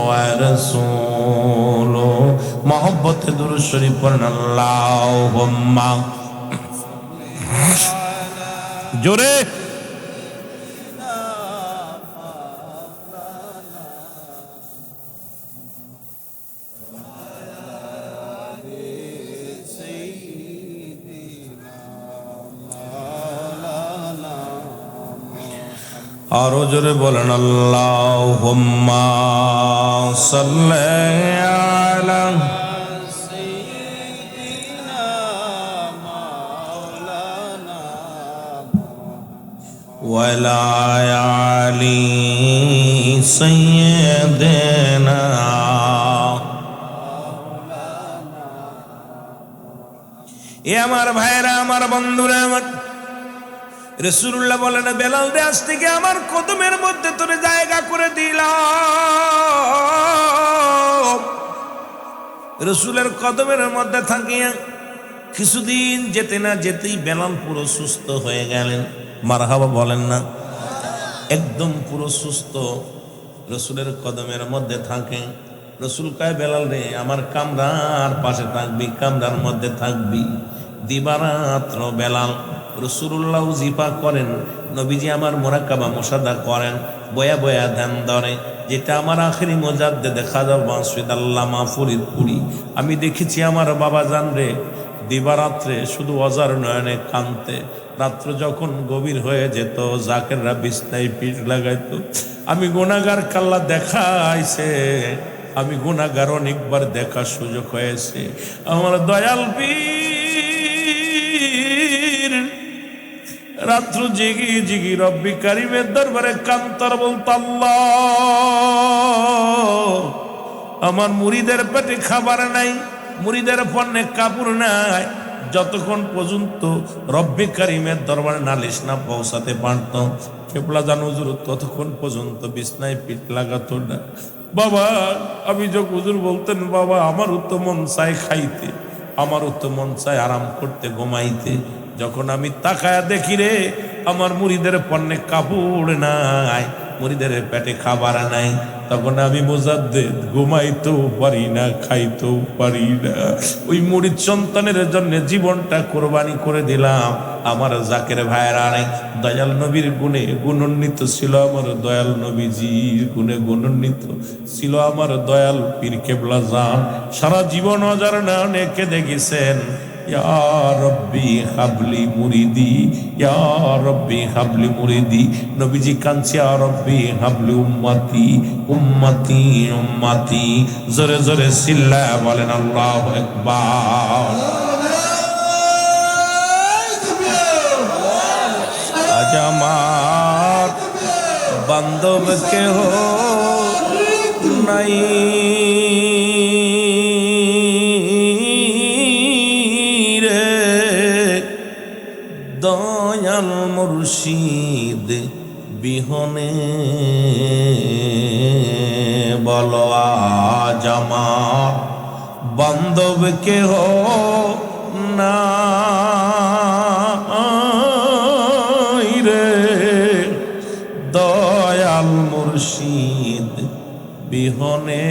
ওয়া রাসূলুহু। মুহাব্বতে দুরূদ শরীফ পড়েন আল্লাহুম্মা জোরে। আরো জোরে বলেন আল্লাহুম্মা সাল্লি আলা ওয়ালা আলি সাইয়্যিদিনা। এ আমার ভাইরা আমার বন্ধুরা আমার রাসূলুল্লাহ বলেন বেলাল রে আজ থেকে আমার কদমের মধ্যে তোরে জায়গা করে দিলাম। রাসূলের কদমের মধ্যে থাকিয়া কিছুদিন যেতে না যেতেই বেলাল পুরো সুস্থ হয়ে গেলেন। মারহাবা বলেন না? একদম পুরো সুস্থ রাসূলের কদমের মধ্যে থাকে। রাসূল কয় বেলাল রে আমার কামরার পাশে থাকবি, কামরার মধ্যে থাকবি দিবারাত্র। বেলাল রাসূলুল্লাহ জিফা করেন, নবীজি আমার মুরাকাবা মুশাদা করেন, বয়া বয়া ধ্যান ধরে, যেটা আমার আখেরি মুজাদ্দেদে খাজা মাসুদ আল্লামা ফরিদপুরি আমি দেখেছি আমার বাবা জান রে দিবারাত্রে শুধু অজার নয়নে কানতে। রাত্র যখন গভীর হয়ে যেত জাকেররা বিছনায় পিঠ লাগাইতো। আমি গুনাহগার কাল্লা দেখাইছে, আমি গুনাহগার অনেকবার দেখার সুযোগ হয়েছে। আমার দয়াল পীর রাত্র জিগি জিগি রব্বি কারিমের দরবারে কান্তর বলতো আল্লাহ আমার মুরিদের পেটে খাবার নাই, মুরিদের পণ্যে কাপড় নাই। যতক্ষণ পর্যন্ত রব্বি কারিমের দরবারে নালিশ না পৌঁছাতে পারত কেবলা জান হুজুর ততক্ষণ পর্যন্ত বিছনায় পিঠ লাগাতো না। বাবা আমি যখন হুজুর বলতেন বাবা আমারও তো মন চায় খাইতে, আমারও তো মন চায় আরাম করতে ঘুমাইতে। যখন আমি তাকায়া দেখি রে আমার মুরিদের পণ্যে কাপড় নাই, মুরিদের পেটে খাবার নাই, তখন আমি মুজাদ্দেদ ঘুমাইতেও পারি না, খাইতেও পারি না। ওই মুরিদ সন্তানের জন্য জীবনটা কোরবানি করে দিলাম। আমার জাকের ভাইরা নাই দয়াল নবীর গুণে গুণান্বিত ছিল, আমার দয়াল নবীজির গুণে গুণান্বিত ছিল আমার দয়াল পীর কেবলা জান। সারা জীবন অজার না অনেকে দেখেছেন ইয়া রব্বি হাবলি মুরিদি, ইয়া রব্বি হাবলি মুরিদি। নবীজি কাঁদছে ইয়া রব্বি হাবলি উম্মতি উম্মতি উম্মতি। জোরে জোরে চিল্লা বলেন আল্লাহু আকবার। আজ আমার বান্ধব কেহ নাই, দয়াল মুর্শিদ বিহনে বলো আজ আমার বান্ধব কেহ নাই রে, দয়াল মুর্শিদ বিহনে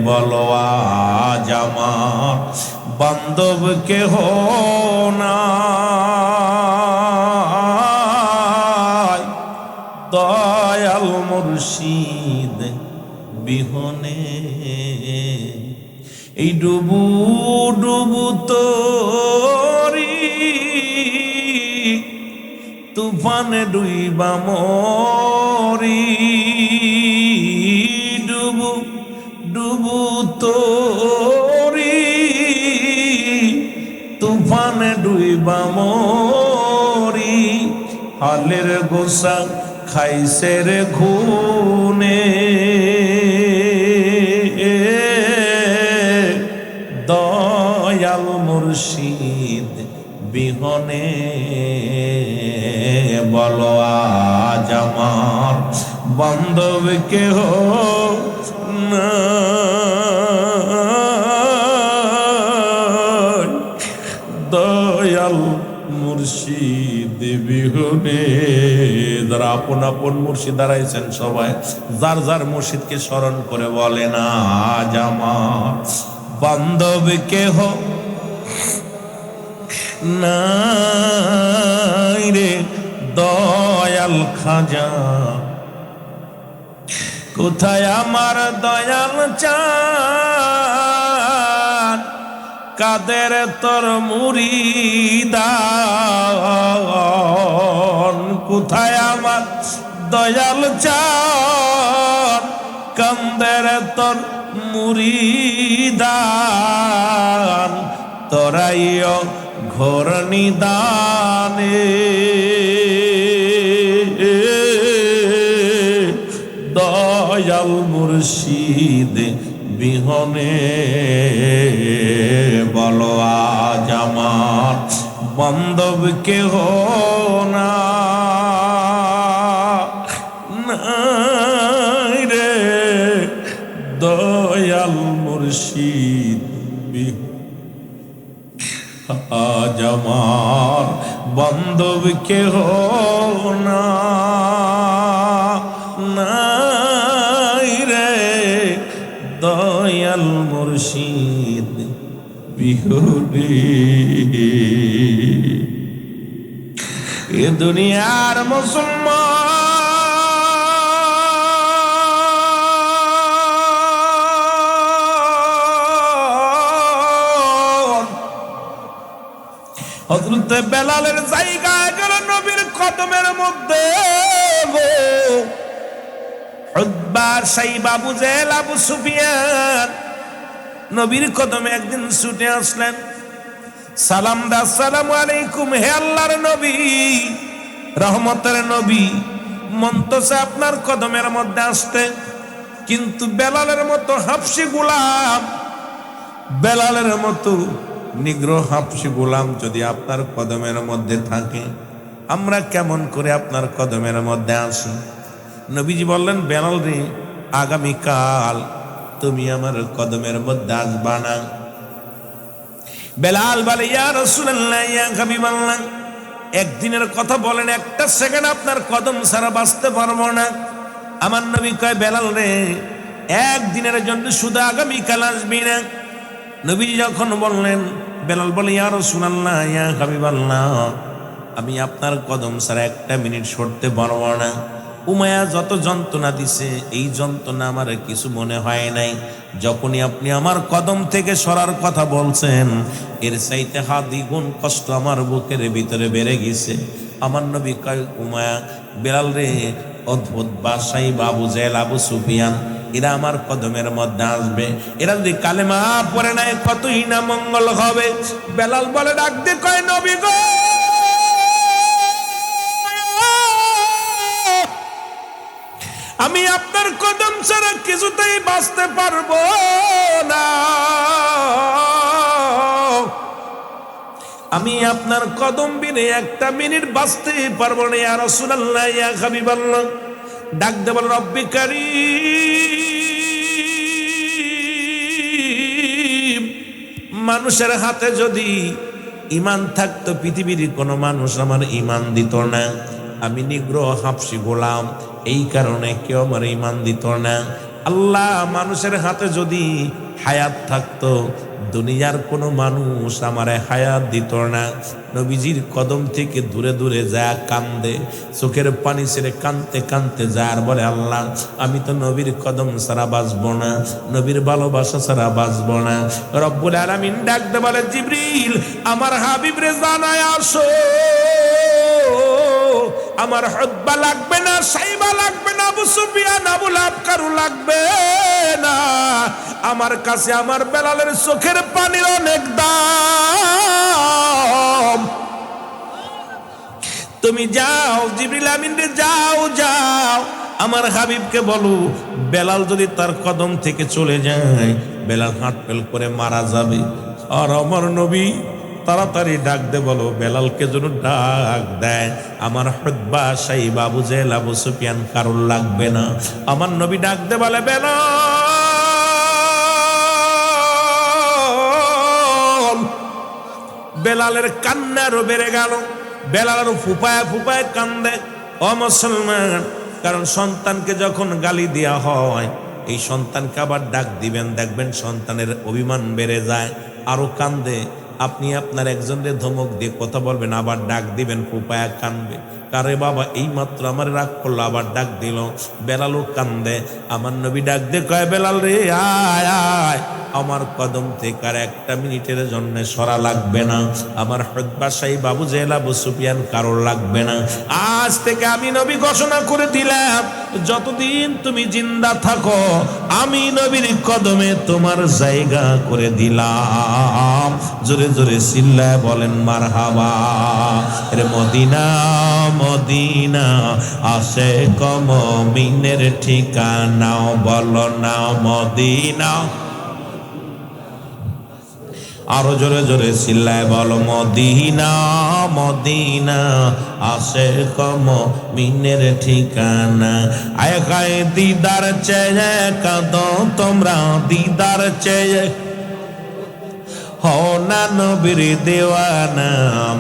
বলো আজ আমার বান্ধব কেহ নাই, দয়াল মুর্শিদ বিহনে। এই ডুবু ডুবু তোরি তুফানে ডুইবা মরি, ডুবু ডুবু তোরি তুফানে ডুইবা মরি। হালের গোসা খাইছে রে খুনে, দয়াল মুর্শিদ বিহনে। বলো আজ আমার বান্ধব কেহ নাই, দয়াল মুর্শিদ বিহনে। যারা আপন আপন মুর্শিদ দাঁড়াইছেন সবাই যার যার মুর্শিদকে স্মরণ করে বলে না, আজ আমার বান্ধব কেহ নাই রে দয়াল খাজা। কোথায় আমার দয়াল চাঁদ, কাদের তোর মুরিদান। কোথায় আমার দয়াল চাঁদ, কাদের তোর মুরিদান। তোরাইও ঘোর নিদানে, দয়াল মুর্শিদ বিহনে। বলো আজ আমার বান্ধব কেহ নাই রে দয়াল মুর্শিদ বিহনে। আজ আমার বান্ধব কেহ নাই রে দয়াল মুর্শিদ বিহনে। এ দুনিয়ার মুসলমান হযরতে বেলালের জায়গা গেল নবীর কদমের মধ্যে। উতবা, সাইবা, আবু জেহেল, আবু সুফিয়ান নবীর কদমে একদিন ছুটে আসলেন। সালাম দা, আসসালামু আলাইকুম, হে আল্লাহর নবী, রহমতের নবী, মন তো চায় আপনার কদমের মধ্যে আসতে, কিন্তু বেলালের মতো হাবশী গোলাম, বেলালের মতো নিগ্রহ হাবশী গোলাম যদি আপনার কদমের মধ্যে থাকে, আমরা কেমন করে আপনার কদমের মধ্যে আসি? নবীজি বললেন, বেলাল রে, আগামীকাল তুমি আমার কদমের মধ্যে আসবা না। বেলাল বলে, ইয়া রাসূলুল্লাহ, ইয়া হাবিবাল্লাহ, একদিনের কথা বলেন, একটা সেকেন্ড আপনার কদম ছাড়া বাঁচতে পারবো না। আমার নবী কয়, বেলাল রে, একদিনের জন্য শুধু আগামীকাল আসবি না। নবীজি যখন বললেন, বেলাল বলে, ইয়া রাসূলুল্লাহ, ইয়া হাবিবাল্লাহ, আমি আপনার কদম ছাড়া একটা মিনিট সরতে পারবো না। উমায়া যত যন্ত্রণা দিছে, এই যন্ত্রণা আমার কিছু মনে হয় নাই। যখনই আপনি আমার কদম থেকে সরার কথা বলছেন, এর চাইতে দ্বিগুণ কষ্ট আমার বুকের ভিতরে বেড়ে গেছে। আমার নবী কয়, উমায়া, বেলাল রে, অদ্ভুত বাসাই, আবু জেহেল, আবু সুফিয়ান, এরা আমার কদমের মধ্যে আসবে, এরা যদি কালেমা পড়ে নাই কতই না মঙ্গল হবে। বেলাল বলে, ডাক দিয়ে কয়, নবী গো, আমি আপনার কদম ছাড়া কিছুতেই বাঁচতে পারবো না। আমি আপনার কদম বিনে একটা মিনিট বাঁচতে পারবো না। ইয়া রাসূলুল্লাহ, ইয়া হাবিবাল্লাহ, ডাক দে বল, রব্বি কারীম, মানুষের হাতে যদি ঈমান থাকতো, পৃথিবীর কোনো মানুষ আমার ঈমান দিত না। আমি নিগ্রহ হাবশী গোলাম, এই কারণে কেউ আমার ঈমান দিত না। আল্লাহ, মানুষের হাতে যদি হায়াত থাকতো দুনিয়ার কোনো মানুষ আমারে হায়াত দিত না। নবীজির কদম থেকে দূরে দূরে যা কান্দে, চোখের পানি ছেড়ে কানতে কানতে যা আর বলে, আল্লাহ আমি তো নবীর কদম ছাড়া বাঁচবো না, নবীর ভালোবাসা ছাড়া বাঁচবো না। রব্বুল আলামিন ডাকতে বলে, জিবরিল আমার হাবিবরে জানায় আসো, আমার হুতবা লাগবে না, সাইবা লাগবে না, আবু সুফিয়ান আবু লাহাব কারু লাগবে না, আমার কাছে আমার বেলালের চোখের পানির অনেক দাম। তুমি যাও জিবরিল আমিন রে, যাও যাও আমার হাবিবকে বলো, বেলাল যদি তার কদম থেকে চলে যায়, বেলাল হাঁট ফেল করে মারা যাবে। আর আমার নবী তাড়াতাড়ি ডাক দে বলো, বেলালকে যেন ডাক দেয়, আমার হুতবা সাইবা আবু জেহেল আবু সুফিয়ান কারুর লাগবে না। আমার নবী ডাক দে বলে, বেলাল। বেলালের কান্নারও বেড়ে গেল, বেলাল ফুপায় ফুপায় কান্দে। ও মুসলমান, কারণ সন্তানকে যখন গালি দেওয়া হয়, এই সন্তানকে আবার ডাক দিবেন, দেখবেন সন্তানের অভিমান বেড়ে যায়, আরো কান্দে। আপনি আপনার একজনের ধমক দিয়ে কথা বলবেন, আবার ডাক দিবেন, ফুপায়া কানবে, কারে বাবা এই মাত্র আমার রাগ করলো, আবার ডাক দিল, বেলালও কান্দে। আমার নবী ডাক দিয়ে কয়, বেলাল রে আয় আয়, আমার কদম থেকে আর একটা মিনিটের জন্য সরা লাগবে না, আমার হুতবা সাইবা আবু জেহেল আবু সুফিয়ান কারোর লাগবে না। আজ থেকে আমি নবী ঘোষণা করে দিলাম, যতদিন তুমি জিন্দা থাকো আমি নবীর কদমে তোমার জায়গা করে দিলাম। জোরে জোরে চিল্লায় বলেন মারহাবা। রে মদিনা মদিনা আশিক মুমিনের ঠিকানা, বলো না মদিনা। আরো জোরে জোরে চিল্লায় বলো, মদিনা মদিনা আশিক মুমিনের ঠিকানা। আয় হায় দিদার চেয়ে কাঁদো তোমরা, দিদার চেয়ে হও না নবীর দেওয়ানা,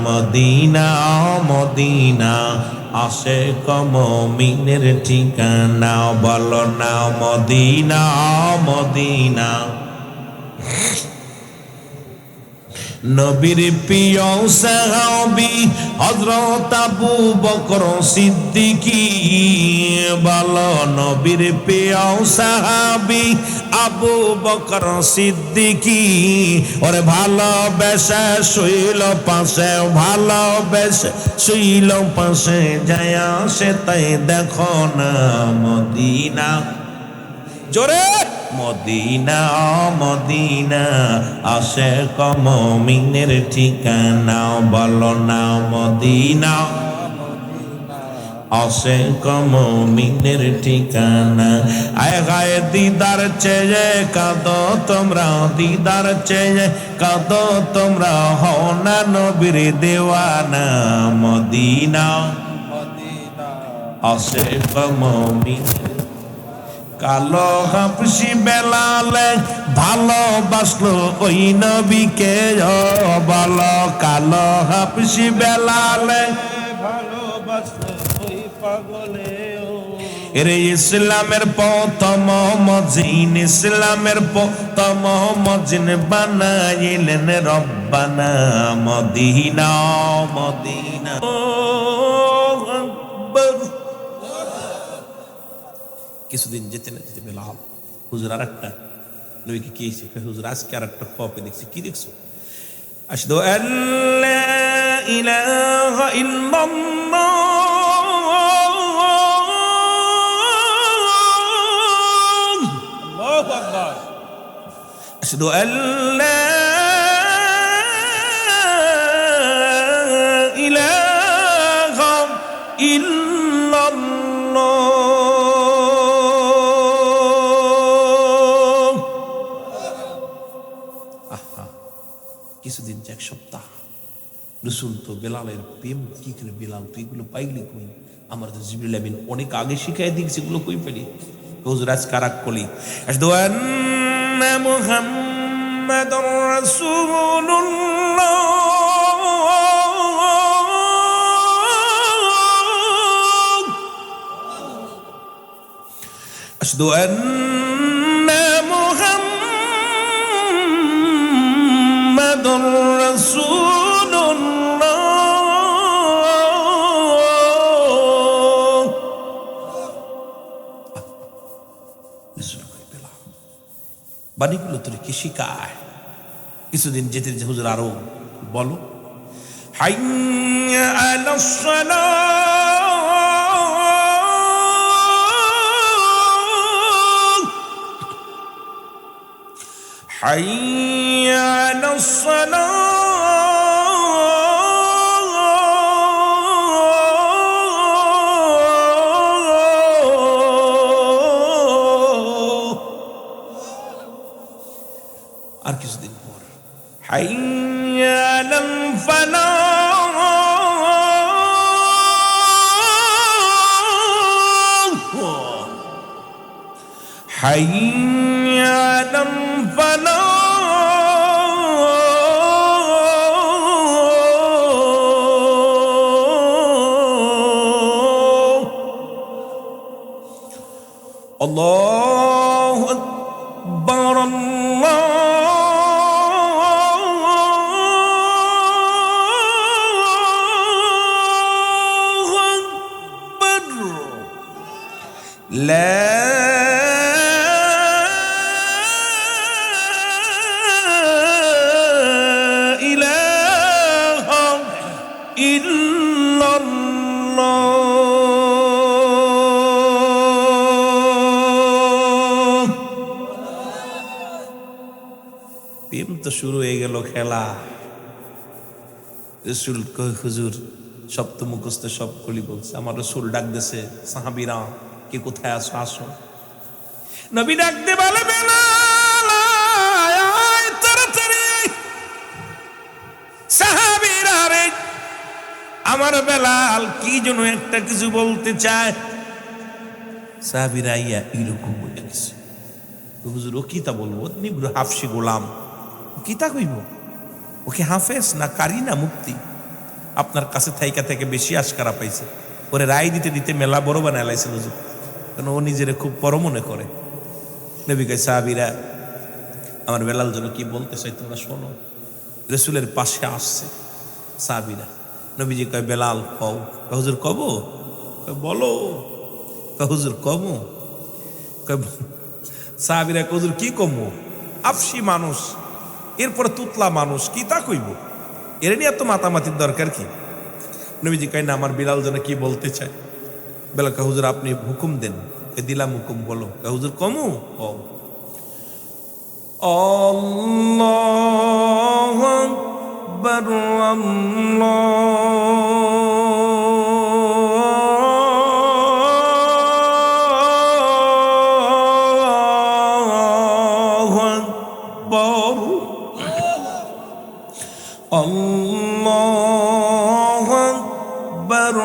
মদিনা মদিনা আশিক মুমিনের ঠিকানা, বলো না মদিনা মদিনা। নবীর প্রিয় সাহাবী হযরত আবু বকর সিদ্দিকী, বলো নবীর প্রিয় সাহাবী আবু বকর সিদ্দিকী, ওরে ভালোবেসে শুইল পাশে, ভালোবেসে শুইল পাশে, যায় সে তাই দেখো না মদিনা। জোরে মদিনা মদিনা আশিক মুমিনের ঠিকানা, বলো না মদিনা আশিক মুমিনের ঠিকানা। আয় হায় দিদার চেয়ে কাঁদো তোমরা, দিদার চেয়ে কাঁদো তোমরা, হও না নবীর দেওয়ানা, মদিনা আশিক মুমিনের। কালো হাফসি বেলালে ভালোবাসলো ওই নবীকে, বলো কালো হাফসি বেলালে ভালোবাসলো ওই পাগলে। এরে ইসলামের প্রথম মজিন, ইসলামের প্রথম মজিন বানাইলেন রব্বানা মদিনা মদিনা। কিছুদিন যেতে না যেতে বেলাল, হুজুর আর একটা নবীকে কি হয়েছে, হুজুর আজকে আর একটা কপে দেখছি। কি দেখছো? আশহাদু আল্লা ইলাহা ইল্লাল্লাহ, আল্লাহু আকবার, আশহাদু আল্লা ইলাহা ইল্লাল্লাহ। কিছুদিন এক সপ্তাহ রসুল তো বেলালের প্রেম কি করে, বেলাল তুই এগুলো পাইলি কই? আমার তো জিবরিল আমিন অনেক আগে শিখাই দিয়েছে, এগুলো কই পেলি? হুজুর আজ কারাক কলি, আশহাদু আন্না মুহাম্মাদুর রাসূলুল্লাহ, আশহাদু আন্না মুহাম্মাদুর মুহাম্মাদুর রাসূলুল্লাহ। বাণীগুলো তোর কি শিখায়? কিছুদিন যেতে যে হুজুর আরো বলো, হাইয়া আলাস সালাহ, হাইয়া আলাস সালাহ। আর কিছুদিন পর হাইয়া আলাল ফালাহ, হাইয়া আলাল ফালাহ। আল্লাহু আকবার, আল্লাহু আকবার, লা ইলাহা ইল্লাল্লাহ। প্রেম তো শুরু হয়ে গেল খেলা। রসুল কয় হুজুর সব তো মুখস্থ, সব কলি বলছে। আমার রসুল ডাক দিছে, সাহাবীরা কে কোথায় আসো আসো। নবী ডাক দে বলে, বেলাল আয় তাড়াতাড়ি আয়। সাহাবীরা রে, আমার বেলাল কি যেন একটা কিছু বলতে চায়। সাহাবীরা ইয়া এরকম বলে গেছে, হুজুর ও কিতা বলবো? নিব্র হাফসি গোলাম, কিতা কইব? ওকে হাফেজ না কারি না মুক্তি? আপনার কাছে থাইকা থেকে বেশি আশকারা পাইছে। ওরে রায় দিতে দিতে মেলা বড় বানায় লাইছে হুজুর, কারণ ও নিজেরে খুব বড় মনে করে। নবী কয়, সাহাবীরা আমার বেলাল যেন কি বলতে চাই তোমরা শোনো। রসুলের পাশে আসছে সাহাবীরা। নবীজি কয়, বেলাল কও। হুজুর কব? বলো। হুজুর কব? সাহাবীরা হুজুর কি কমো? আফসি মানুষ, এরপরে তুতলা মানুষ, কি তা কইব? এর নিয়ে এত মাতামাতির দরকার কি? নবীজি কয়, না আমার বিলাল যেন কি বলতে চায়। বেলাল কয়, হুজুর আপনি হুকুম দেন। দিলাম হুকুম, বলো। হুজুর কমু? আল্লাহু আকবার, আল্লাহু আকবার, আল্লাহু আকবার,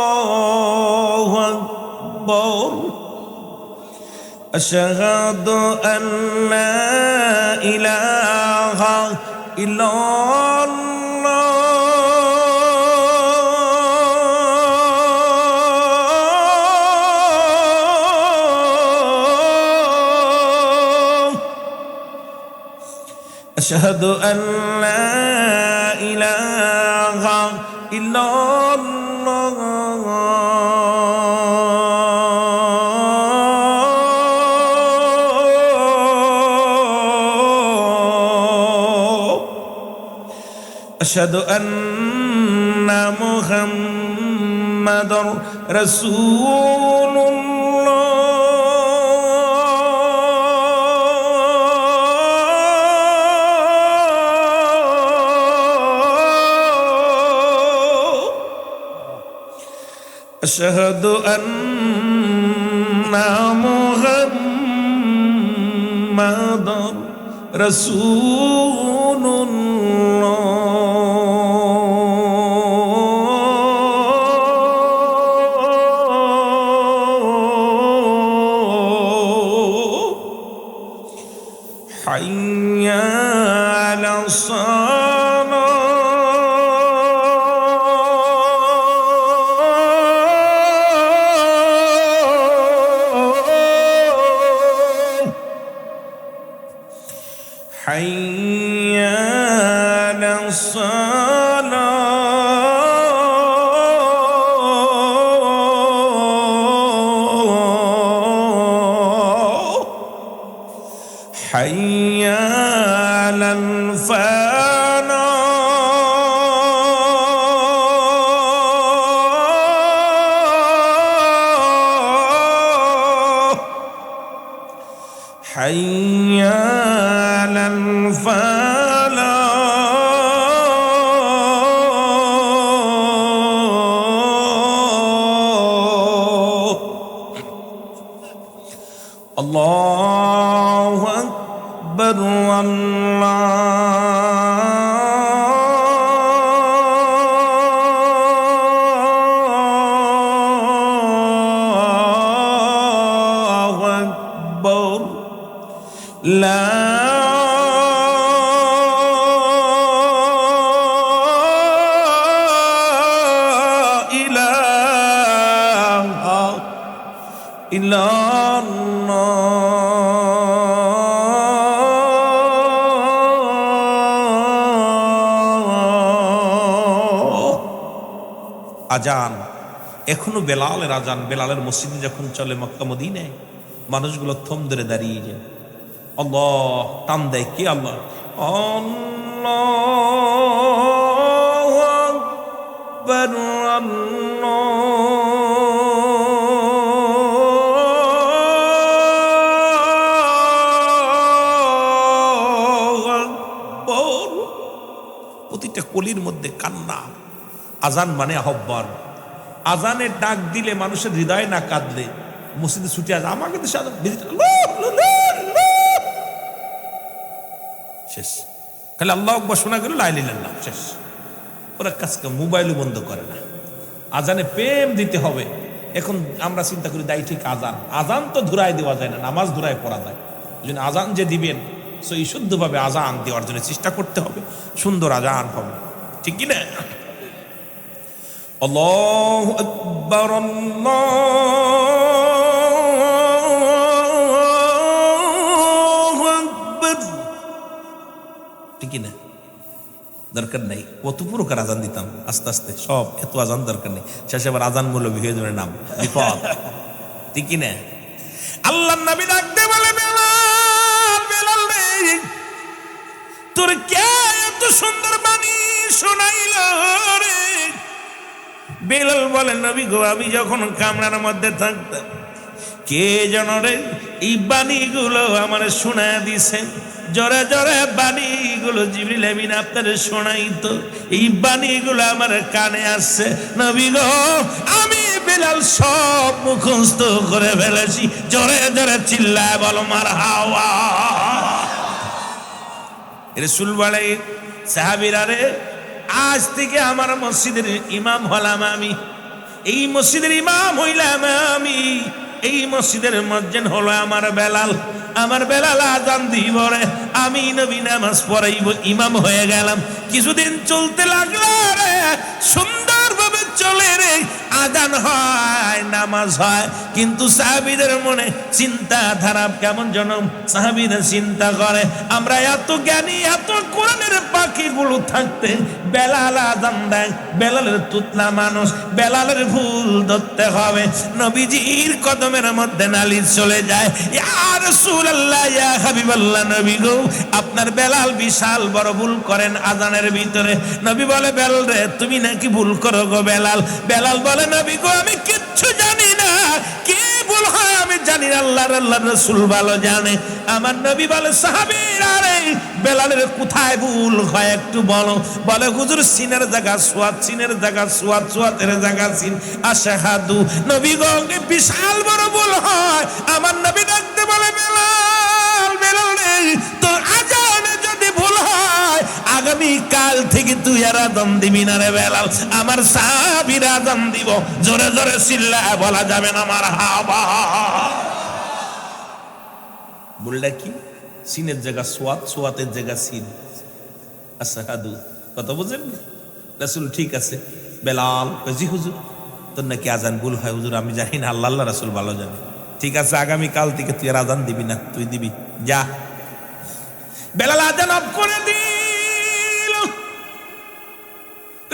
আল্লাহু আকবার। আশহাদু আন লা ইলাহা ইল্লাল্লাহ, আশহাদু আন লা ইলাহা ইল্লাল্লাহ, আশহাদু আন্না মুহাম্মাদুর রাসূলুল্লাহ, আশহাদু আন্না মুহাম্মাদুর রাসূলুল্লাহ। হাইয়া আলাস সালাহ, حي على الصلاة حي على الفلاح حي على الفلاح الله أكبر الله أكبر لا إله إلا الله আজান এখনো বেলালের আজান বেলালের মসজিদে যখন চলে মক্কা মদিনায় মানুষগুলো থম ধরে দাঁড়িয়ে যায় আল্লাহ টান দেয় কে আল্লাহ আল্লাহু আকবার আল্লাহু আকবার প্রতিটা কলির মধ্যে কান্না আজান মানে আহ্বান আজানের ডাক দিলে মানুষের হৃদয় না কাঁদলে মসজিদে ছুটে আসে আমাকে তো শেষ খালি আল্লাহ আকবার শোনা গেল লা ইলাহা ইল্লাল্লাহ শেষ ওরা কাজকে মোবাইলও বন্ধ করে না আজানে প্রেম দিতে হবে এখন আমরা চিন্তা করি দায়ী ঠিক আজান আজান তো ধুরায় দেওয়া যায় না নামাজ ধুরায় পড়া যায় এই জন্য আজান যে দিবেন সেই শুদ্ধভাবে আজান দেওয়ার জন্য চেষ্টা করতে হবে সুন্দর আজান হবে ঠিক কি না আল্লাহু আকবার আল্লাহু আকবার ঠিক না দরকার নাই কত প্রকার আজান দিতাম আস্তে আস্তে সব এত আজান দরকার নেই শেষে আবার আজান মৌলবী হয়ে যাবে নাম বিপদ ঠিক না আল্লাহর নবী ডাকতে বলে বেলাল বেলাল রে তোর কে এত সুন্দর বাণী শোনাইল রে বেলাল বলে নবী গো আমি যখন কামরার মধ্যে থাকতাম কে যেন রে এই বাণীগুলো আমার শোনা দিছে জোরে জোরে বাণীগুলো জিবরিল আমিন আপনাদের শোনাইতো এই বাণীগুলো আমার কানে আসছে নবী গো আমি বেলাল সব মুখস্থ করে ফেলেছি জোরে জোরে চিল্লায় বলো মারহাবা রাসূল বলে সাহাবীরা রে আজ থেকে আমার মসজিদের ইমাম হলাম আমি এই মসজিদের ইমাম হইলাম আমি এই মসজিদের মুয়াজ্জিন হলো আমার বেলাল আজান দিব রে আমি নবী নামাজ পড়াইব ইমাম হয়ে গেলাম কিছুদিন চলতে লাগলো রে সুন্দরভাবে চলে রে আজান হয় নামাজ হয় কিন্তু সাহাবীদের মনে চিন্তা ধারা কেমন যেন সাহাবীরা চিন্তা করে আমরা এত জ্ঞানী এত কোরআনের পাখিগুলো থাকতে বেলাল আজান দেয় বেলালের তুতলা মানুষ বেলালের ভুল ধরতে হবে নবীজির কদমের মধ্যে নালিশ চলে যায় ইয়া রাসূলুল্লাহ ইয়া হাবিবাল্লাহ নবী গো আপনার বেলাল বিশাল বড় ভুল করেন আজানের ভিতরে নবী বলে বেলাল রে তুমি নাকি ভুল করো গো বেলাল বলে নবী গো আমি কিচ্ছু জানি না কি ভুল হয় আমি জানি না আল্লাহর রাসূল ভালো জানে আমার নবী বলে সাহাবীরা রে বেলালের কোথায় ভুল হয় একটু বলো বলে হুজুর সিনের জায়গা সুয়াত সিনের জায়গা সুয়াত সুয়াতের জায়গা সিন আশহাদু নবী গো বিশাল বড় ভুল হয় আমার নবী ডাকতে বলে বেলাল রে তোর আজানে যদি ভুল হয় আগামী কাল থেকে তুই আর আজান দিবি না রে বেলাল আমার সাহাবীরা আজান দিব জোরে জোরে চিল্লায় বলা যাবে না মারহাবা বললা কি সিনের জায়গা সোয়াত সোয়াতের জায়গা সিন আশহাদু কথা বুঝেন রাসূল ঠিক আছে বেলাল জি হুজুর তোর নাকি আজান ভুল হয় হুজুর আমি জানি না আল্লাহ রাসূল ভালো জানে ঠিক আছে আগামী কাল থেকে তুই আর আজান দিবি না তুই দিবি যা বেলাল আজান অফ করে দিল।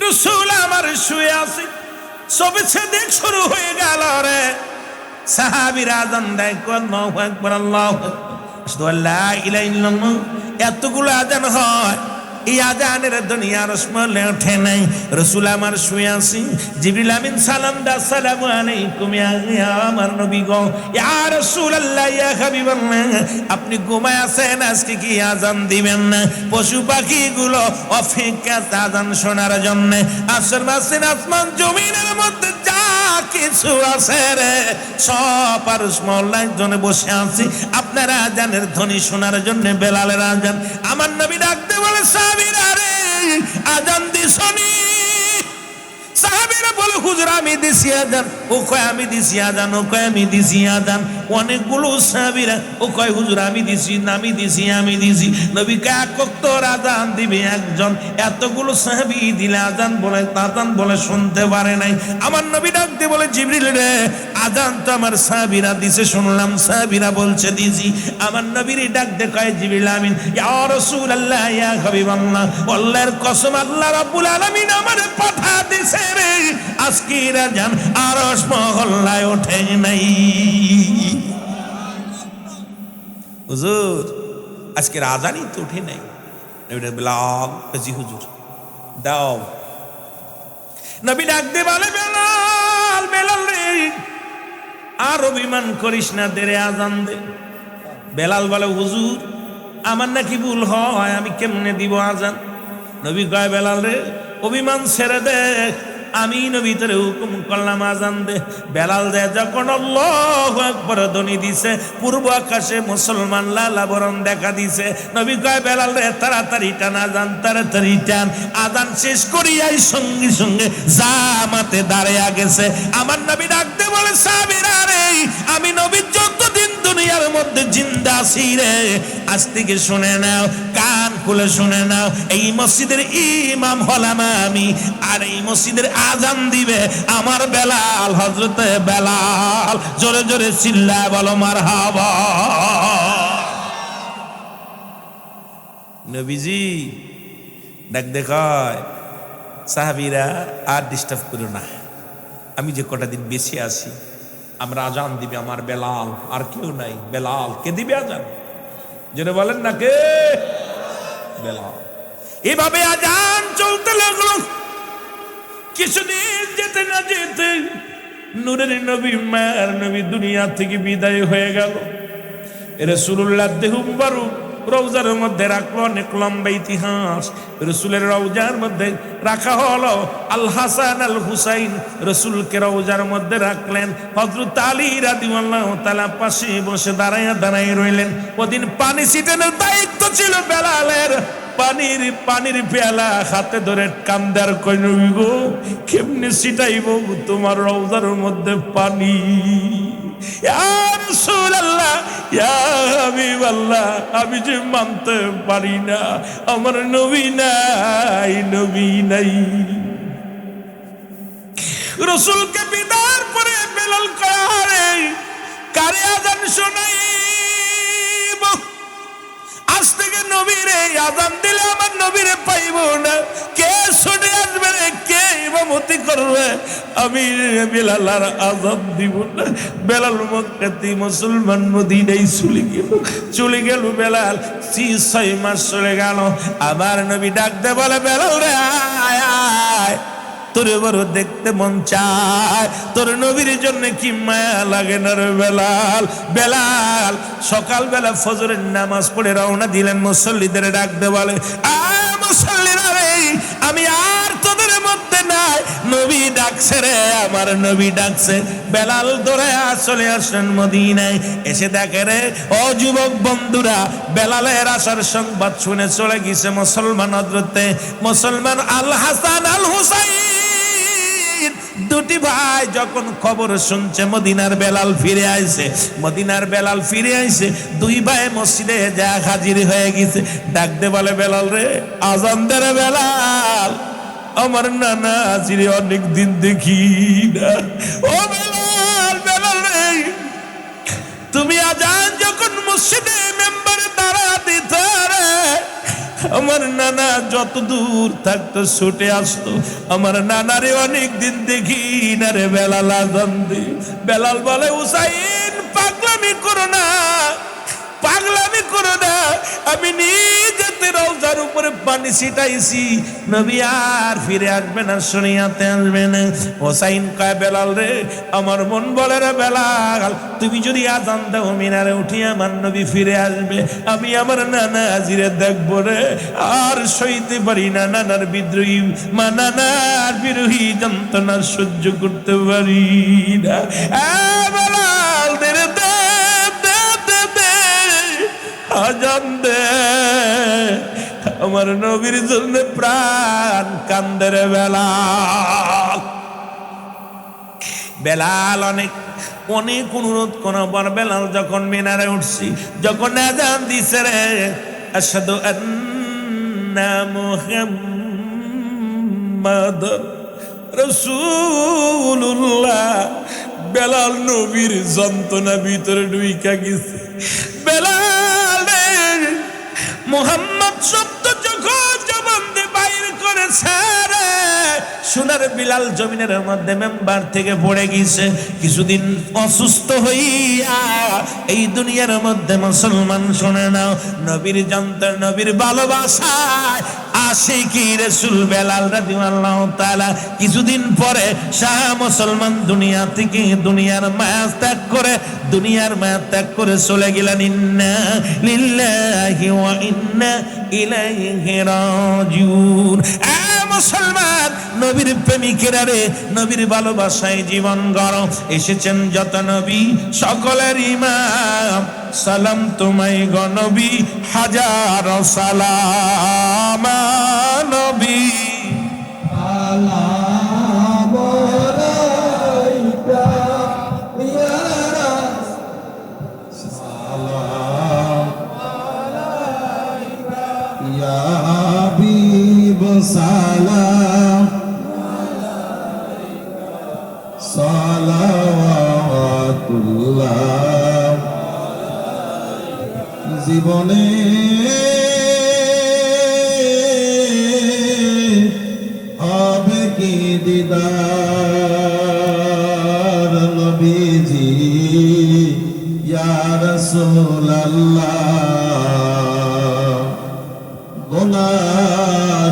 রাসূল আমার শুয়ে আছে, সবেছে দেখ শুরু হয়ে গেল রে। সাহাবীরা আজান দেয়, আল্লাহু আকবার আল্লাহু আকবার, আশহাদু আল্লা ইলাহা ইল্লাল্লাহ। এতগুলো আজান হয়, এই আজানের দুনিয়ার স্মরণে ওঠে নাই। রাসূল আমার শুয়ে আছি, জিবরিল আমিন সালাম দা, আসসালামু আলাইকুম ইয়া আমার নবী গো, ইয়া রাসূলুল্লাহ ইয়া হাবিবাল্লাহ, আপনি ঘুমায় আছেন, আজকে কি আজান দিবেন না? পশু পাখিগুলো অপেক্ষা আজান শোনার জন্য। আসর মাসিন আসমান জমিনের মধ্যে যা কিছু আছে রে, সব আর মহল্লায় জনে বসে আছি আপনারা আজানের ধ্বনি শোনার জন্য। বেলালের আজান, আমার নবী ডাকতে বলে, সাহাবীরা রে আজান দিছনি? সাহাবীরা বলে, হুজুর আমি দিছি আজান। ও কয় আমি দিছি আজান, ও কয় আমি দিছি আজান। অনেকগুলো সাহাবীরা ও কয় হুজুর আমি দিছি, আমি দিছি, আমি দিছি। নবী কয় এক ওয়াক্ত আজান দিবে একজন, এতগুলো সাহাবী দিলে আজান বলে শুনতে পারে নাই। আমার নবী ডাকতে বলে, জিবরিল রে আজান তো আমার সাহাবীরা দিছে শুনলাম, সাহাবীরা বলছে দিছি। আমার নবীর ডাকতে কয়, জিবরিল আমিন ইয়া রাসূলুল্লাহ ইয়া হাবিবাল্লাহ, আল্লাহর কসম আল্লাহ রাব্বুল আলামিন আমারে পাঠা দিছে রে, আজকের আজান আরশ মহল্লায় ওঠে নাই। হুজুর আজকের আজানই তো ওঠে নাই। বেলাল জি হুজুর দাও। নবী ডাকতে বলে, বেলাল বেলাল রে আর অভিমান করিস না, দেরে আজান দে। বেলাল বলে, হুজুর আমার নাকি ভুল হয়, আমি কেমনে দিব আজান? নবী কয়, বেলাল রে অভিমান ছেড়ে দে, আমি নবী তোরে হুকুম করলাম আজান দে। বেলাল দে যখন আল্লাহু আকবার ধ্বনি দিছে, পূর্ব আকাশে মুসলমান লালাবরণ দেখা দিছে। নবী কয়, বেলাল রে তাড়াতাড়ি টান আজান, তাড়াতাড়ি টান। আজান শেষ করিয়াই সঙ্গে সঙ্গে জামাতে দাঁড়িয়ে গেছে। আমার নবী ডাকতে বলে, সাহাবীরা রে আমি নবী যতদিন দুনিয়ার মধ্যে জিন্দা আছি রে, আজ থেকে শুনে নাও, কান খুলে শুনে নাও, এই মসজিদের ইমাম হলাম আমি, আর এই মসজিদের আজান দিবে আমার বেলাল, হযরতে বেলাল। জোরে জোরে চিল্লায় বলো মারহাবা। নবীজি ডাক দেখায়, সাহাবীরা আর ডিস্টার্ব করো না, আমি যে কটা দিন বেঁচে আছি, আমরা আজান দিবে আমার বেলাল, আর কেউ নাই। বেলাল কে দিবে আজান? যেটা বলেন না কে? বেলাল। এভাবে আজান চলতে লাগলো। কিছুদিন যেতে না যেতে নূরের নবী মায়ের নবী দুনিয়া থেকে বিদায় হয়ে গেল। রাসূলুল্লাহ দেহ মুবারক রওজার মধ্যে রাখলো, অনেক লম্বা ইতিহাস। রসুলের রওজার মধ্যে রাখা হলো আল হাসান আল হুসাইন, রসুলকে রওজার মধ্যে রাখলেন। হযরত আলী রাদিয়াল্লাহু তাআলা পাশে বসে দাঁড়ায় রইলেন। ওদিন পানি ছিটানোর দায়িত্ব ছিল বেলালের। পানির পেয়ালা হাতে ধরে কান্দার কই, নবী গো কেমনে ছিটাইব তোমার রওজার মধ্যে পানি? ইয়া রাসূলুল্লাহ ইয়া হাবিবাল্লাহ, আমি যে মানতে পারি না আমার নবী নাই, নবী নাই। রাসূলকে বিদার পরে বেলাল কারে আজান শোনাইব? আজ থেকে নবীরে আজান দিলে আমার নবীরে পাইব না, কে শুনে আসবে রে, কে ইমামতি করবে? আমি বেলাল আর আজান দিব না। বেলাল মক্কাতে মুসলমান মদিনায় চলে গেল। বেলাল 6 মাস চলে গেল। আবার নবী ডাকতে বলে, বেলাল রে আয় আয়, তোরে বড় দেখতে মন চায়, তোর নবীর জন্য কি মায়া লাগে না রে বেলাল? বেলাল সকালবেলা ফজরের নামাজ পড়ে রওনা দিলেন। মুসল্লিদের ডাকতে বলে, মুসল্লিরা রে আমি আর তোদের মধ্যে নাই, নবী ডাকছে রে, আমার নবী ডাকছে। বেলাল দৌড়ে চলে আসলেন মদিনায়। এসে দেখে রে ও যুবক বন্ধুরা, বেলালের আসার সংবাদ শুনে চলে গেছে মুসলমান হযরতে মুসলমান আল হাসান আল হুসাইন। দুটি ভাই যখন খবর শুনছে মদিনার বেলাল ফিরে আইছে, দুই ভাই মসজিদে যা হাজির হয়ে গেছে। ডাকতে বলে, বেলাল রে আজান দে রে বেলাল, আমার নানা হাজিরে অনেক দিন দেখি না। ও বেলাল, বেলাল রে তুমি আজান যখন মসজিদে মেম্বারে দাঁড়া দিতে রে, আমার নানা যত দূর থাকতো ছুটে আসতো। আমার নানারে অনেক দিন দেখি না রে, বেলাল আজান দি। বেলাল বলে, হুসাইন পাগলামি করো না, পাগলামি করো না, আমি নিজেতে রওজার উপরে পানি ছিটাইছি, নবী আর ফিরে আসবে না, শরিয়াতে আসবে না। হোসাইন কয়, বেলাল রে, আমার মন বলে রে বেলাল, তুমি যদি আজান দাও মিনারে উঠি আমার নবী ফিরে আসবে, আমি আমার নানা আজিরে দেখবো রে, আর সইতে পারি না নানার বিদ্রোহী নানার বিরোহী যন্ত্রণা সহ্য করতে পারি না। বেলাল দে রে, দে আজান দে, আমার নবীর জন্য প্রাণ কান্দে রে বেলাল। বেলাল অনেক অনেক অনুরোধ করার পর বেলাল যখন মিনারে উঠছি, যখন আজান দিছে রে, আশহাদু আন্না মুহাম্মাদুর রাসূলুল্লাহ, বেলাল নবীর যন্ত্রণা ভিতরে ঢুইকা গেছে। বেলাল মুহাম্মদ শব্দ যখন জবান দিয়ে বাইর করেছে রে, সোনার বিলাল জমিনের মধ্যে মেম্বার থেকে পড়ে গেছে। কিছুদিন অসুস্থ হইয়া এই দুনিয়ার মধ্যে মুসলমান শুনে নাও, নবীর যন্ত্র নবীর ভালোবাসায় আশিকি রাসূল বেলাল রাদিয়াল্লাহু তাআলা কিছুদিন পরে শাহ মুসলমান দুনিয়া থেকে দুনিয়ার মায়া ত্যাগ করে চলে গেলেন। ইন্না লিল্লাহি ওয়া ইন্না ইলাইহি রাজিউন। মুসলমান নবীর প্রেমিকেরা রে, নবীর ভালোবাসায় জীবন গড়ো। এসেছেন যত নবী সকলের ইমাম, সালাম তোমায় গো নবী, হাজার সালাম নবী। সালাম আলাইকা ইয়া রাসূল, সালাম আলাইকা ইয়া হাবিব, সালাম আলাইকা সালাওয়াতুল্লাহ। জীবনে হবে কি দিদার নবীজি, ইয়া রাসূলুল্লাহ। গুনাহ